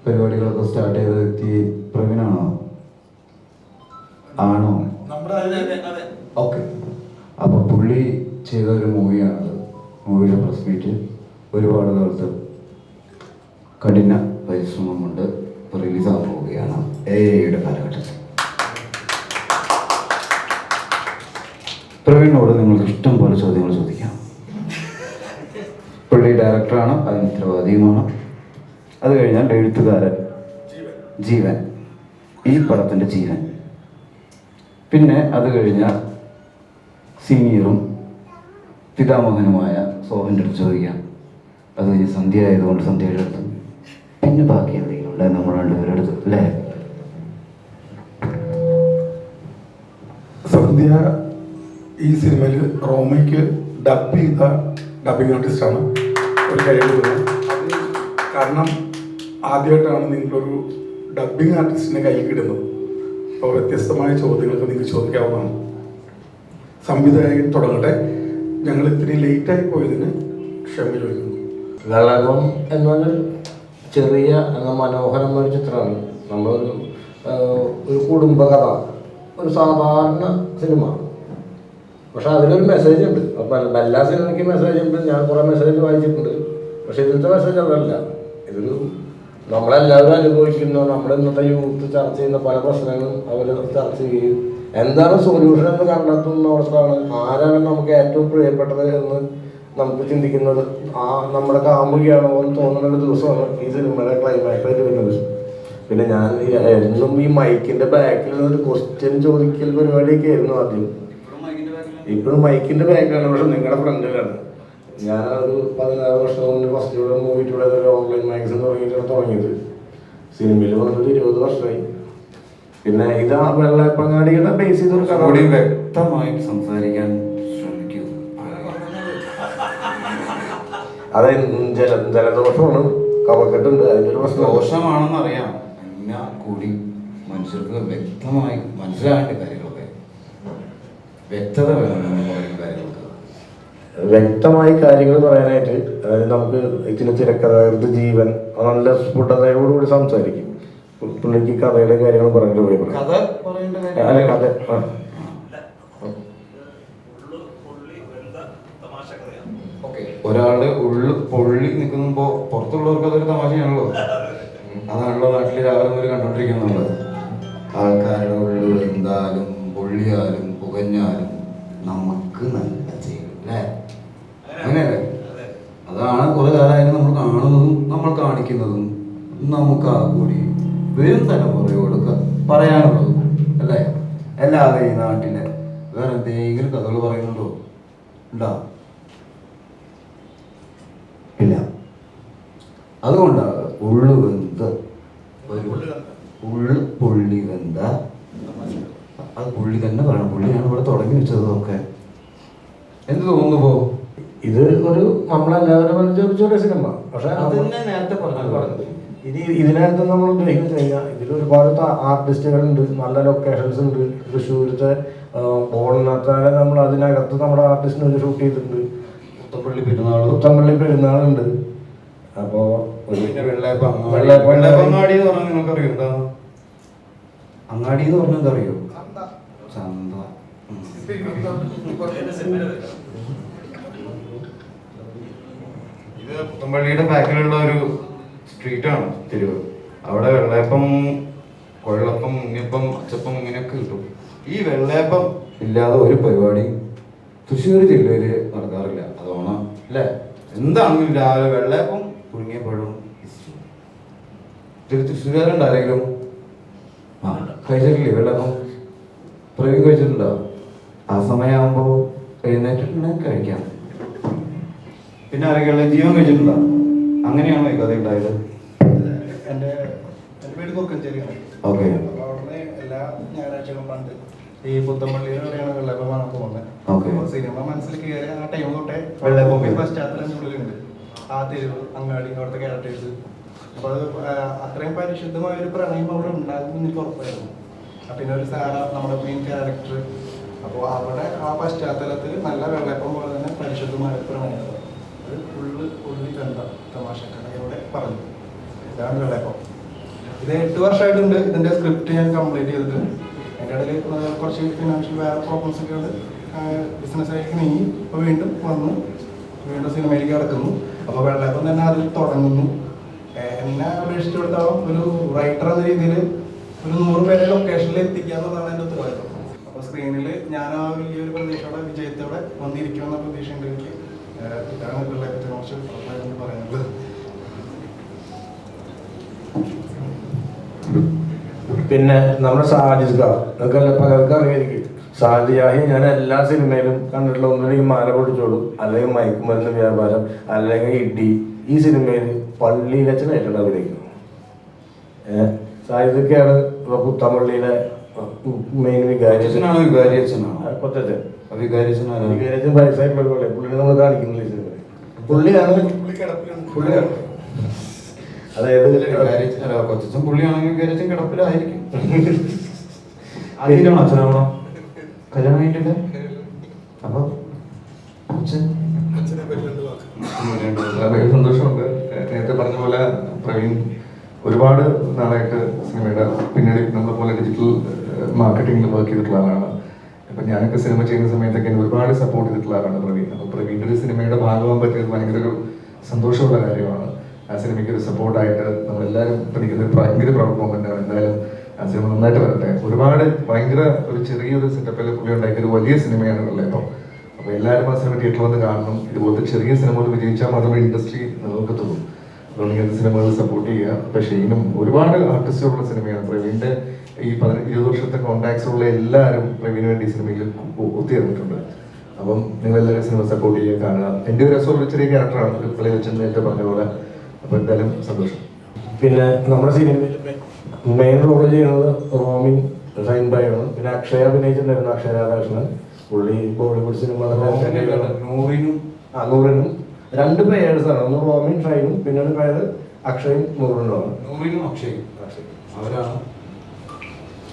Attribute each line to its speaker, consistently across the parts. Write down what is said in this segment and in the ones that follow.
Speaker 1: പരിപാടികളൊക്കെ സ്റ്റാർട്ട് ചെയ്ത വ്യക്തി പ്രവീണാണോ? ആണോ? ഓക്കെ. അപ്പോൾ പുള്ളി ചെയ്ത ഒരു മൂവിയാണത്. മൂവിയുടെ പ്രസ് മീറ്റ് ഒരുപാട് കാലത്ത് കഠിന പരിശ്രമം കൊണ്ട് റിലീസാകാൻ പോവുകയാണ് AI-യുടെ കാലഘട്ടത്തിൽ. പ്രവീണിനോട് നിങ്ങൾക്ക് ഇഷ്ടം പോലെ ചോദ്യങ്ങൾ ചോദിക്കാം. പുള്ളി ഡയറക്ടറാണ്, അതിന് ഉത്തരവാദിയുമാണ്. അത് കഴിഞ്ഞാൽ എഴുത്തുകാരൻ, ജീവൻ, ഈ പടത്തിൻ്റെ ജീവൻ. പിന്നെ അത് കഴിഞ്ഞാൽ സീനിയറും പിതാമഹനുമായ സോഹൻ്റെ അടുത്ത് ചോദിക്കാം. അത് കഴിഞ്ഞ് സന്ധ്യ ആയതുകൊണ്ട് സന്ധ്യയുടെ അടുത്ത്, പിന്നെ ബാക്കി എന്തെങ്കിലും ഉണ്ടേ നമ്മൾ രണ്ടുപേരുടെ അടുത്ത്, അല്ലേ?
Speaker 2: സന്ധ്യ ഈ സിനിമയിൽ റോമയ്ക്ക് ഡബ് ചെയ്ത ഡബിങ് ആർട്ടിസ്റ്റാണ്. ഒരു കഴിവ് കാരണം ആദ്യമായിട്ടാണ് നിങ്ങളൊരു ഡബിങ് ആർട്ടിസ്റ്റിനെ കയ്യിൽ കിടുന്നത്. അപ്പോൾ വ്യത്യസ്തമായ ചോദ്യങ്ങളൊക്കെ നിങ്ങൾക്ക് ചോദിക്കാവുന്നതാണ്. സംവിധായകൻ തുടങ്ങട്ടെ. ഞങ്ങൾ ഇത്തിരി ലേറ്റായി പോയതിന് ക്ഷമ ചോദിക്കുന്നു.
Speaker 3: വെള്ളകം എന്നൊരു ചെറിയ മനോഹരമായ ചിത്രമാണ്. നമ്മളൊരു കുടുംബകഥ, ഒരു സാധാരണ സിനിമ. പക്ഷെ അതിലൊരു മെസ്സേജ് ഉണ്ട്. അപ്പം എല്ലാ സിനിമയ്ക്ക് മെസ്സേജ് ഉണ്ട്. ഞാൻ കുറേ മെസ്സേജ് വായിച്ചിട്ടുണ്ട്. പക്ഷെ ഇതിലത്തെ മെസ്സേജ് അതല്ല. ഇതൊരു നമ്മളെല്ലാവരും അനുഭവിക്കുന്ന, നമ്മുടെ ഇന്നത്തെ യൂത്ത് ചർച്ച ചെയ്യുന്ന പല പ്രശ്നങ്ങളും അവർ ചർച്ച ചെയ്യുകയും എന്താണ് സൊല്യൂഷൻ എന്ന് കണ്ടെത്തുന്നിടത്താണ് ആരാണ് നമുക്ക് ഏറ്റവും പ്രിയപ്പെട്ടത് എന്ന് നമുക്ക് ചിന്തിക്കുന്നത്. നമ്മുടെ കാമുകിയാണോ എന്ന് തോന്നുന്ന ഒരു ദിവസമാണ് ഈ സിനിമയുടെ ക്ലൈമാക്സ് ആയിട്ട് വരുന്നത്. പിന്നെ ഞാൻ എന്നും ഈ മൈക്കിൻ്റെ ബാക്കിൽ നിന്നൊരു ക്വസ്റ്റ്യൻ ചോദിക്കൽ പരിപാടിയൊക്കെ ആയിരുന്നു ആദ്യം. ഇപ്പോഴും മൈക്കിൻ്റെ ബാക്കിലാണ്, പക്ഷെ നിങ്ങളുടെ ഫ്രണ്ടിലാണ്. ഞാനൊരു 16 വർഷം മുന്നേ ഫസ്റ്റ് മൂവിയിലൂടെ ഒരു ഓൺലൈൻ മാഗസിൻ തുടങ്ങിയത്. സിനിമയിൽ വന്നിട്ട് 20 വർഷമായി. പിന്നെ ഇത് വെള്ളപ്പങ്ങാടിയുടെ ബേസ് ചെയ്തൊരു കഥ.
Speaker 1: വ്യക്തമായി സംസാരിക്കാൻ ശ്രമിക്കൂ.
Speaker 3: അതെ, ജലദോഷമാണ്, കഫക്കെട്ടുണ്ട്, അതിൻ്റെ ഒരു പ്രശ്നം.
Speaker 1: ദോഷമാണെന്ന് അറിയാം, എന്നാൽ കൂടി മനുഷ്യർക്ക് വ്യക്തമായി മനസ്സിലാവേണ്ട കാര്യങ്ങളൊക്കെ വ്യക്തത വേണം. കാര്യങ്ങൾക്ക്
Speaker 3: വ്യക്തമായി കാര്യങ്ങൾ പറയാനായിട്ട് അതായത് നമുക്ക് ഇതിന് തിരക്കഥാകൃത്ത് ജീവൻ നല്ല സ്ഫുടതയോടുകൂടി സംസാരിക്കും. പുള്ളിക്ക് കഥയുടെ കാര്യങ്ങൾ പറഞ്ഞിട്ട് പോയി അല്ല കഥ
Speaker 1: ഒരാളുടെ ഉള്ളു പൊള്ളി നിൽക്കുമ്പോ പുറത്തുള്ളവർക്ക് അതൊരു തമാശയാണല്ലോ. അതാണല്ലോ നാട്ടിൽ രാവിലെ മുതൽ കണ്ടോണ്ടിരിക്കുന്നുള്ളത്. ആൾക്കാരുടെ ഉള്ളു എന്തായാലും പൊള്ളിയാലും പുകഞ്ഞാലും നമുക്ക് നല്ല ചെയ്യും, അല്ലേ? അങ്ങനെയല്ലേ? അതാണ് കുറെ കാലമായാലും നമ്മൾ കാണുന്നതും നമ്മൾ കാണിക്കുന്നതും. നമുക്ക് ആ കൂടി വരും തലമുറയോടൊക്കെ പറയാനുള്ളതും, അല്ലേ? അല്ലാതെ ഈ നാട്ടിലെ വേറെ എന്തെങ്കിലും കഥകൾ പറയുന്നുണ്ടോ? ഉണ്ടോ? ഇല്ല. അതുകൊണ്ടാണ് ഉള്ളു വെന്ത് ഉള്ളു പൊള്ളി വെന്ത, അത് പുള്ളി തന്നെ പറയണം. പുള്ളിയാണ് ഇവിടെ തുടങ്ങി വെച്ചതൊക്കെ. എന്ത് തോന്നുന്നു?
Speaker 3: ഇത് ഒരു നമ്മളെല്ലാവരും അനുസരിച്ചൊരു സിനിമ. പക്ഷെ
Speaker 1: അത് തന്നെ നേരത്തെ പറഞ്ഞത്.
Speaker 3: ഇനി ഇതിനകത്ത് നമ്മൾ ഉദ്ദേശിക്കുന്നത് കഴിഞ്ഞാൽ ഇതിൽ ഒരുപാട് ആർട്ടിസ്റ്റുകളുണ്ട്, നല്ല ലൊക്കേഷൻസ് ഉണ്ട്. തൃശ്ശൂരത്തെ ബോളിനകത്താലെ നമ്മൾ അതിനകത്ത് നമ്മുടെ ആർട്ടിസ്റ്റിന് ഒരു ഷൂട്ട് ചെയ്തിട്ടുണ്ട്. പുത്തമ്പള്ളി പെരുന്നാളുണ്ട്. അപ്പോൾ
Speaker 1: വെള്ളയപ്പങ്ങാടി എന്ന് പറഞ്ഞാൽ നിങ്ങൾക്കറിയോ എന്താ? അങ്ങാടി എന്ന് പറഞ്ഞാൽ എന്താ അറിയോ? ചന്ത. ഇത് പുത്തമ്പള്ളിയുടെ ബാക്കിലുള്ള ഒരു സ്ട്രീറ്റാണ് തെരുവ്. അവിടെ വെള്ളയപ്പം, കൊഴലപ്പം, ഉണ്ണിയപ്പം, അച്ചപ്പം ഇങ്ങനെയൊക്കെ കിട്ടും. ഈ വെള്ളയപ്പം ഇല്ലാതെ ഒരു പരിപാടി തൃശ്ശൂർ ജില്ലയിൽ നടക്കാറില്ല. അതോണ അല്ലേ? എന്താണെങ്കിലും രാവിലെ വെള്ളയപ്പം, പുഴുങ്ങിയ പഴവും. തൃശ്ശൂരുകാരുണ്ട് ആരെങ്കിലും? കഴിച്ചിട്ടില്ലേ വെള്ളയപ്പം? പ്രവീൺ കഴിച്ചിട്ടുണ്ടോ? ആ സമയമാകുമ്പോൾ എഴുന്നേറ്റിട്ടുണ്ടെങ്കിൽ കഴിക്കാം. പിന്നെ ആരെങ്കിലും ജീവൻ കഴിച്ചിട്ടുണ്ടോ? അങ്ങനെയാണോ ഈ കഥ ഉണ്ടായത്?
Speaker 4: എൻ്റെ വീട് കൊക്കഞ്ചേരിയാണ്.
Speaker 1: ഓക്കെ.
Speaker 4: അവിടെ എല്ലാ ഞായറാഴ്ചകളും പണ്ട് ഈ പുത്തമ്പള്ളിയിലൂടെയാണ് വെള്ളയപ്പം വാങ്ങാൻ പോകുന്നത്. സിനിമ മനസ്സിൽ കയറി ആ ടൈം തൊട്ടേ വെള്ളയപ്പം പശ്ചാത്തലം ഉള്ളിലുണ്ട്. ആ തെരുവ്, അങ്ങാടി, അവിടുത്തെ ക്യാരക്ടേഴ്സ്. അപ്പോൾ അത് അത്രയും പരിശുദ്ധമായ ഒരു പ്രണയം അവിടെ ഉണ്ടാകുമെന്ന് എനിക്ക് ഉറപ്പായിരുന്നു. പിന്നെ ഒരു സാറ നമ്മുടെ മെയിൻ ക്യാരക്ടർ. അപ്പോൾ അവിടെ ആ പശ്ചാത്തലത്തിൽ നല്ല വെള്ളയപ്പം പോലെ തന്നെ പരിശുദ്ധമായ പ്രണയം. അത് ഉള്ളി കണ്ട തമാശക്കഥയോടെ പറഞ്ഞു. ഇതാണ് വെള്ളയപ്പം. ഇത് 8 വർഷമായിട്ടുണ്ട് ഇതിന്റെ സ്ക്രിപ്റ്റ് ഞാൻ കംപ്ലീറ്റ് ചെയ്തിട്ട്. അതിൻ്റെ ഇടയിൽ കുറച്ച് ഫിനാൻഷ്യൽ വേറെ പ്രോബ്ലംസ് ഒക്കെ ഉണ്ട്. ബിസിനസ്സിലേക്ക് നീങ്ങി ഇപ്പോൾ വീണ്ടും സിനിമയിലേക്ക് കിടക്കുന്നു. അപ്പോൾ വെള്ളയപ്പം തന്നെ അതിൽ തുടങ്ങുന്നു. എന്നെ അപേക്ഷിച്ചിടത്തോളം ഒരു റൈറ്റർ എന്ന രീതിയിൽ ഒരു 100 പേരെ ലൊക്കേഷനിൽ എത്തിക്കുക എന്നുള്ളതാണ് എൻ്റെ ഉത്തരവാദിത്വം. അപ്പോൾ സ്ക്രീനിൽ ഞാൻ ആ വലിയൊരു പ്രതീക്ഷയോടെ വിജയത്തോടെ വന്നിരിക്കുമെന്ന പ്രതീക്ഷയുണ്ട് എനിക്ക്. ഇതാണ് വെള്ളയപ്പത്തിനെ കുറിച്ച് പറയുന്നത്.
Speaker 3: പിന്നെ നമ്മുടെ സാജിദ് നിങ്ങൾക്ക് പലർക്കും അറിയായിരിക്കും. സാജിയാഹി ഞാൻ എല്ലാ സിനിമയിലും കണ്ടിട്ടുള്ള ഒന്നുമില്ലെങ്കിൽ മാല പൊടിച്ചോളൂ, അല്ലെങ്കിൽ മയക്കുമരുന്ന് വ്യാപാരം, അല്ലെങ്കിൽ ഇടി. ഈ സിനിമയിൽ പള്ളിയിലച്ഛനായിട്ടാണ് അഭിനയിക്കുന്നത്. സാജിദൊക്കെയാണ് പുത്തമ്പള്ളിയിലെ മെയിൻ
Speaker 1: വികാരിയച്ഛനാണ്.
Speaker 3: കൊച്ചച്ഛൻ
Speaker 1: വികാരിയച്ഛനാണ്.
Speaker 3: വികാരിയച്ഛൻ വയസ്സായിട്ടുള്ള പോലെ പുള്ളിനെ നമ്മൾ കാണിക്കുന്നില്ല ഈ സിനിമയിൽ. പുള്ളിയാണ് അതായത്
Speaker 1: കൊച്ചച്ഛൻ പുള്ളിയാണെങ്കിൽ വികാരിയച്ഛൻ കിടപ്പിലായിരിക്കും.
Speaker 5: ആദ്യമായിട്ടാണോ അച്ഛനാണോ കല്യാണം കഴിഞ്ഞിട്ടില്ല? അപ്പൊ അച്ഛൻ
Speaker 6: ഭയങ്കര സന്തോഷമുണ്ട്. നേരത്തെ പറഞ്ഞ പോലെ പ്രവീൺ ഒരുപാട് നാളായിട്ട് സിനിമയുടെ പിന്നീട് നമ്മളെ പോലെ ഡിജിറ്റൽ മാർക്കറ്റിംഗിൽ വർക്ക് ചെയ്തിട്ടുള്ള ആളാണ്. അപ്പം ഞാനൊക്കെ സിനിമ ചെയ്യുന്ന സമയത്തൊക്കെ എന്നെ ഒരുപാട് സപ്പോർട്ട് ചെയ്തിട്ടുള്ള ആളാണ് പ്രവീൺ. അപ്പോൾ പ്രവീണിൻ്റെ ഒരു സിനിമയുടെ ഭാഗമാകാൻ പറ്റിയത് ഭയങ്കര ഒരു സന്തോഷമുള്ള കാര്യമാണ്. ആ സിനിമയ്ക്ക് ഒരു സപ്പോർട്ടായിട്ട് നമ്മളെല്ലാവരും പഠിക്കുന്നത് ഭയങ്കര പ്രൗഡ് മൊമെൻ്റ് ആണ്. എന്തായാലും ആ സിനിമ നന്നായിട്ട് വരട്ടെ. ഒരുപാട് ഭയങ്കര ഒരു ചെറിയൊരു സെറ്റപ്പിൽ പുള്ളി ഉണ്ടാക്കിയ ഒരു വലിയ സിനിമയാണ് വെള്ളയപ്പം. അപ്പോൾ എല്ലാവരും ആ സിനിമ തിയേറ്ററിൽ വന്ന് കാണണം. ഇതുപോലത്തെ ചെറിയ സിനിമകൾ വിജയിച്ചാൽ മാത്രമേ ഇൻഡസ്ട്രി നിലനിൽക്കത്തുള്ളൂ. അതുകൊണ്ട് ഇങ്ങനത്തെ സിനിമകൾ സപ്പോർട്ട് ചെയ്യുക. അപ്പോൾ ഷെയ്നും ഒരുപാട് ആർട്ടിസ്റ്റുകളുള്ള സിനിമയാണ്. പ്രവീണിൻ്റെ ഈ 20 വർഷത്തെ കോൺടാക്ട്സ് ഉള്ള എല്ലാവരും പ്രവീണിന് വേണ്ടി ഈ സിനിമയിൽ ഒത്തുചേർന്നിട്ടുണ്ട്. അപ്പം നിങ്ങളെല്ലാവരും സിനിമ സപ്പോർട്ട് ചെയ്യുക, കാണുക. എൻ്റെ ഒരു രസമുള്ള ചെറിയ ക്യാരക്ടറാണ് ഇപ്പോൾ വെച്ച് നേരത്തെ പറഞ്ഞ പോലെ. അപ്പോൾ എന്തായാലും സന്തോഷം.
Speaker 3: പിന്നെ നമ്മുടെ സിനിമയിൽ മെയിൻ റോൾ ചെയ്യുന്നത് റോമിൻ ഷൈൻബായാണ്. പിന്നെ അക്ഷയ അഭിനയിച്ചിട്ടുണ്ടായിരുന്നു, അക്ഷയ രാധാകൃഷ്ണൻ. പുള്ളി ബോളിവുഡ് സിനിമകളുടെ നൂറിനും 2 പേഴ്സാണ്. ഒന്ന് റോമിൻ ഷൈനും, പിന്നെ ഒരു പേര് അക്ഷയും നൂറിനുമാണ്.
Speaker 1: അവരാണ്.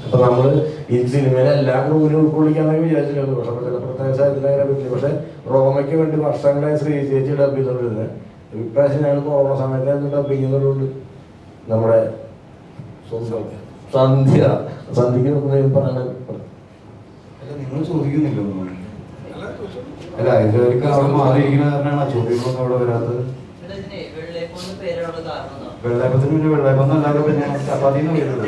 Speaker 3: അപ്പൊ നമ്മള് ഈ സിനിമയിലെ എല്ലാ ക്രൂവിനും ഉൾക്കൊള്ളിക്കാന്നൊക്കെ വിചാരിച്ചിട്ടുണ്ട്. പക്ഷെ ചില പ്രത്യേക സാഹചര്യത്തിൽ പറ്റില്ല. പക്ഷെ റോമയ്ക്ക് വേണ്ടി വർഷങ്ങളെ ശ്രീ ചേച്ചി ഡബ് ചെയ്തോണ്ടിരുന്നത്. ഇപ്രാവശ്യം ഞങ്ങൾ കൊറോണ സമയത്ത് ഡബ് ചെയ്യുന്നവരുണ്ട്. നമ്മുടെ സന്ധ്യക്ക് പറയാൻ
Speaker 1: നിങ്ങൾ ചോദിക്കുന്നില്ല ഒന്നും. അല്ല ഇതൊക്കെ അവിടെ മാറിയിരിക്കുന്ന കാരണമാണ് ചോദ്യങ്ങളൊന്നും അവിടെ വരാത്തത്. വെള്ളയപ്പത്തിന് പിന്നെ വെള്ളയപ്പം എന്നല്ലാതെ പിന്നെ ചപ്പാത്തിന്ന് വരുന്നത്.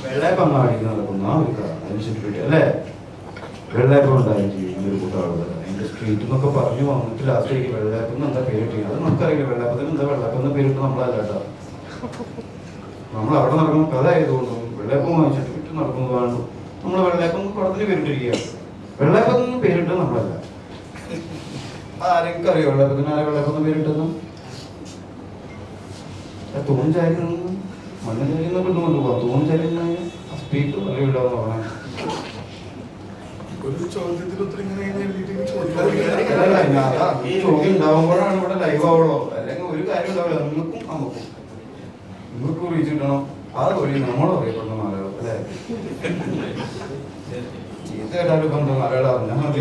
Speaker 1: വെള്ളയപ്പം നടക്കുന്ന അനുസരിച്ചിട്ട് അല്ലേ? വെള്ളയപ്പം ഉണ്ടായും ചെയ്യും ഒരു കൂട്ടം ആളുകൾ. അതിന്റെ സ്ട്രീറ്റ് എന്നൊക്കെ പറഞ്ഞു വന്നിട്ട് ലാസ്റ്റ് ആയിരിക്കും വെള്ളയപ്പം എന്താ പേരിട്ട്. അത് നമുക്കറിയില്ല. വെള്ളയപ്പത്തിന് എന്താ വെള്ളയപ്പം എന്ന പേരിട്ട് നമ്മളല്ല കേട്ടോ. നമ്മൾ അവിടെ നടക്കുന്ന കഥ ആയതുകൊണ്ടും വെള്ളയപ്പം വാങ്ങിച്ചിട്ട് വിറ്റ് നടക്കുന്നതാണ് നമ്മൾ വെള്ളയപ്പം കുടത്തിന് പേരിട്ടിരിക്കുകയാണ്. വെള്ളയപ്പത്തിന് പേരിട്ട് നമ്മളല്ല. ആരെങ്കിലും അറിയോ വെള്ളയപ്പത്തിന് ആരെ വെള്ളയപ്പം പേരിട്ടെന്ന്? തൂണിച്ചാരി മണ്ണിൽ കൊണ്ടുകൊണ്ട് പോവാം. തൂണിച്ചാരി സ്പീക്കർ അറിയില്ലാന്ന് പറഞ്ഞാൽ ചോദ്യം ഉണ്ടാവുമ്പോഴാണ് ഇവിടെ ലൈവ് ആവണോ. അല്ലെങ്കിൽ ഒരു കാര്യം ഉണ്ടാവില്ല. നിങ്ങൾക്ക് വിളിച്ചു കിട്ടണം. അത് വഴി നമ്മൾ അറിയപ്പെടുന്ന മലയാളം അല്ലേ? ഇത് കേട്ടാലും ഇപ്പം എന്താ മലയാളം അറിഞ്ഞാൽ മതി.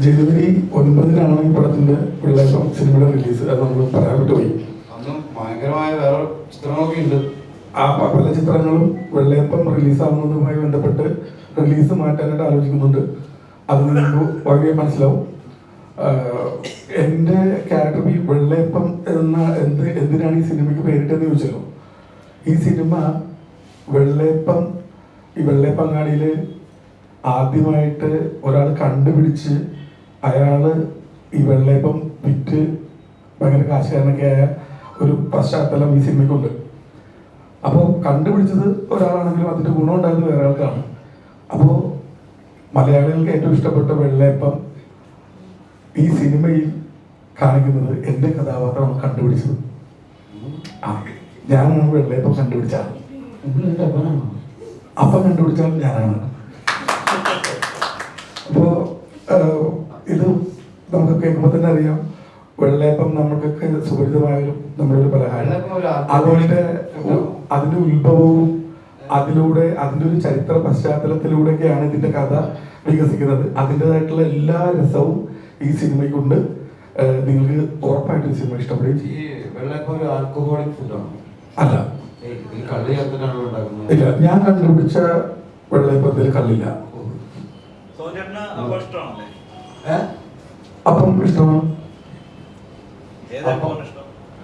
Speaker 2: ജനുവരി 9-നാണ് ഈ പടത്തിന്റെ വെള്ളയപ്പം സിനിമയുടെ റിലീസ്. അത് നമ്മൾ പറയാൻ വിട്ടുപോയി.
Speaker 1: അന്നും ഭയങ്കരമായ വേറെ ചിത്രങ്ങളൊക്കെ ഉണ്ട്.
Speaker 2: ആ പല ചിത്രങ്ങളും വെള്ളയപ്പം റിലീസാവുന്നതുമായി ബന്ധപ്പെട്ട് റിലീസ് മാറ്റാനായിട്ട് ആലോചിക്കുന്നുണ്ട്. അത് നിങ്ങൾക്ക് വളരെ മനസ്സിലാവും. എൻ്റെ ക്യാരക്ടർ ഈ വെള്ളയപ്പം എന്തിനാണ് ഈ സിനിമയ്ക്ക് പേരിട്ടെന്ന് ചോദിച്ചല്ലോ. ഈ സിനിമ ഈ വെള്ളയപ്പങ്ങാടിയിൽ ആദ്യമായിട്ട് ഒരാൾ കണ്ടുപിടിച്ച് അയാൾ ഈ വെള്ളയപ്പം വിറ്റ് ഭയങ്കര കാശുകാരനൊക്കെ ആയ ഒരു പശ്ചാത്തലം ഈ സിനിമയ്ക്കുണ്ട്. അപ്പോൾ കണ്ടുപിടിച്ചത് ഒരാളാണെങ്കിലും അതിൻ്റെ ഗുണം ഉണ്ടായത് വേറെ ആൾക്കാണ്. അപ്പോൾ മലയാളികൾക്ക് ഏറ്റവും ഇഷ്ടപ്പെട്ട വെള്ളയപ്പം ഈ സിനിമയിൽ കാണിക്കുന്നത് എൻ്റെ കഥാപാത്രമാണ് കണ്ടുപിടിച്ചത്. ഞാനാണ് വെള്ളയപ്പം കണ്ടുപിടിച്ചാൽ. അപ്പം കണ്ടുപിടിച്ചാൽ ഞാനാണ്. അപ്പോൾ ഇത് നമുക്ക് കേൾക്കുമ്പോൾ തന്നെ അറിയാം, വെള്ളയപ്പം നമുക്കൊക്കെ സുപരിതമായൊരു നമ്മുടെ ഒരു പലഹാരം. അതുകൊണ്ട് അതിൻ്റെ ഉത്ഭവവും അതിലൂടെ അതിൻ്റെ ഒരു ചരിത്ര പശ്ചാത്തലത്തിലൂടെയൊക്കെയാണ് ഇതിന്റെ കഥ വികസിക്കുന്നത്. അതിൻ്റെതായിട്ടുള്ള എല്ലാ രസവും ഈ സിനിമയ്ക്കുണ്ട്. നിങ്ങൾക്ക് ഉറപ്പായിട്ടും ഈ സിനിമ ഇഷ്ടപ്പെടുകയും ചെയ്യും.
Speaker 1: ഈ വെള്ളയപ്പം ഒരു ആൽക്കഹോളിക് ഫുഡാണ്
Speaker 2: അല്ല,
Speaker 1: ഈ കള്ളി ചേർത്തിട്ടാണല്ലോ ഉണ്ടാക്കുന്നത്.
Speaker 2: ഇല്ല, ഞാൻ കണ്ടുപിടിച്ച വെള്ളയപ്പത്തിൽ കല്ലില്ല. അപ്പം ഇഷ്ടമാണ്.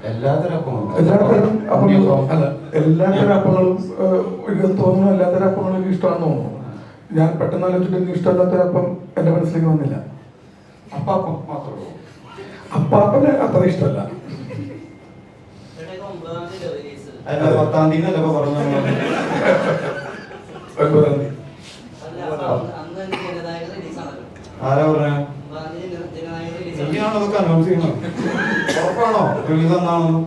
Speaker 1: എല്ലാത്തരം അപ്പങ്ങളും
Speaker 2: എല്ലാത്തരം അപ്പങ്ങളും അല്ല, എല്ലാത്തരം അപ്പങ്ങളും എനിക്ക് തോന്നുന്നു എല്ലാത്തരം അപ്പങ്ങളും എനിക്ക് ഇഷ്ടമാണെന്ന് തോന്നുന്നു. ഞാൻ പെട്ടെന്ന് ആലോചിച്ചിട്ട് എനിക്ക് ഇഷ്ടമല്ലാത്ത അപ്പം എന്റെ മനസ്സിലേക്ക് വന്നില്ല.
Speaker 1: അപ്പം മാത്രമേ ഉള്ളൂ.
Speaker 2: അപ്പാപ്പന് അത്ര ഇഷ്ടമല്ല.
Speaker 1: അല്ല 10-ാം തീയതി അല്ലപ്പോ പറഞ്ഞു.
Speaker 2: 9-ാം തീയതി
Speaker 1: ആരാ പറഞ്ഞ ഇനിയാണോ അതൊക്കെ അനൗൺസ് ചെയ്യണം? ഉറപ്പാണോ റിലീസ് എന്നാണെന്ന്?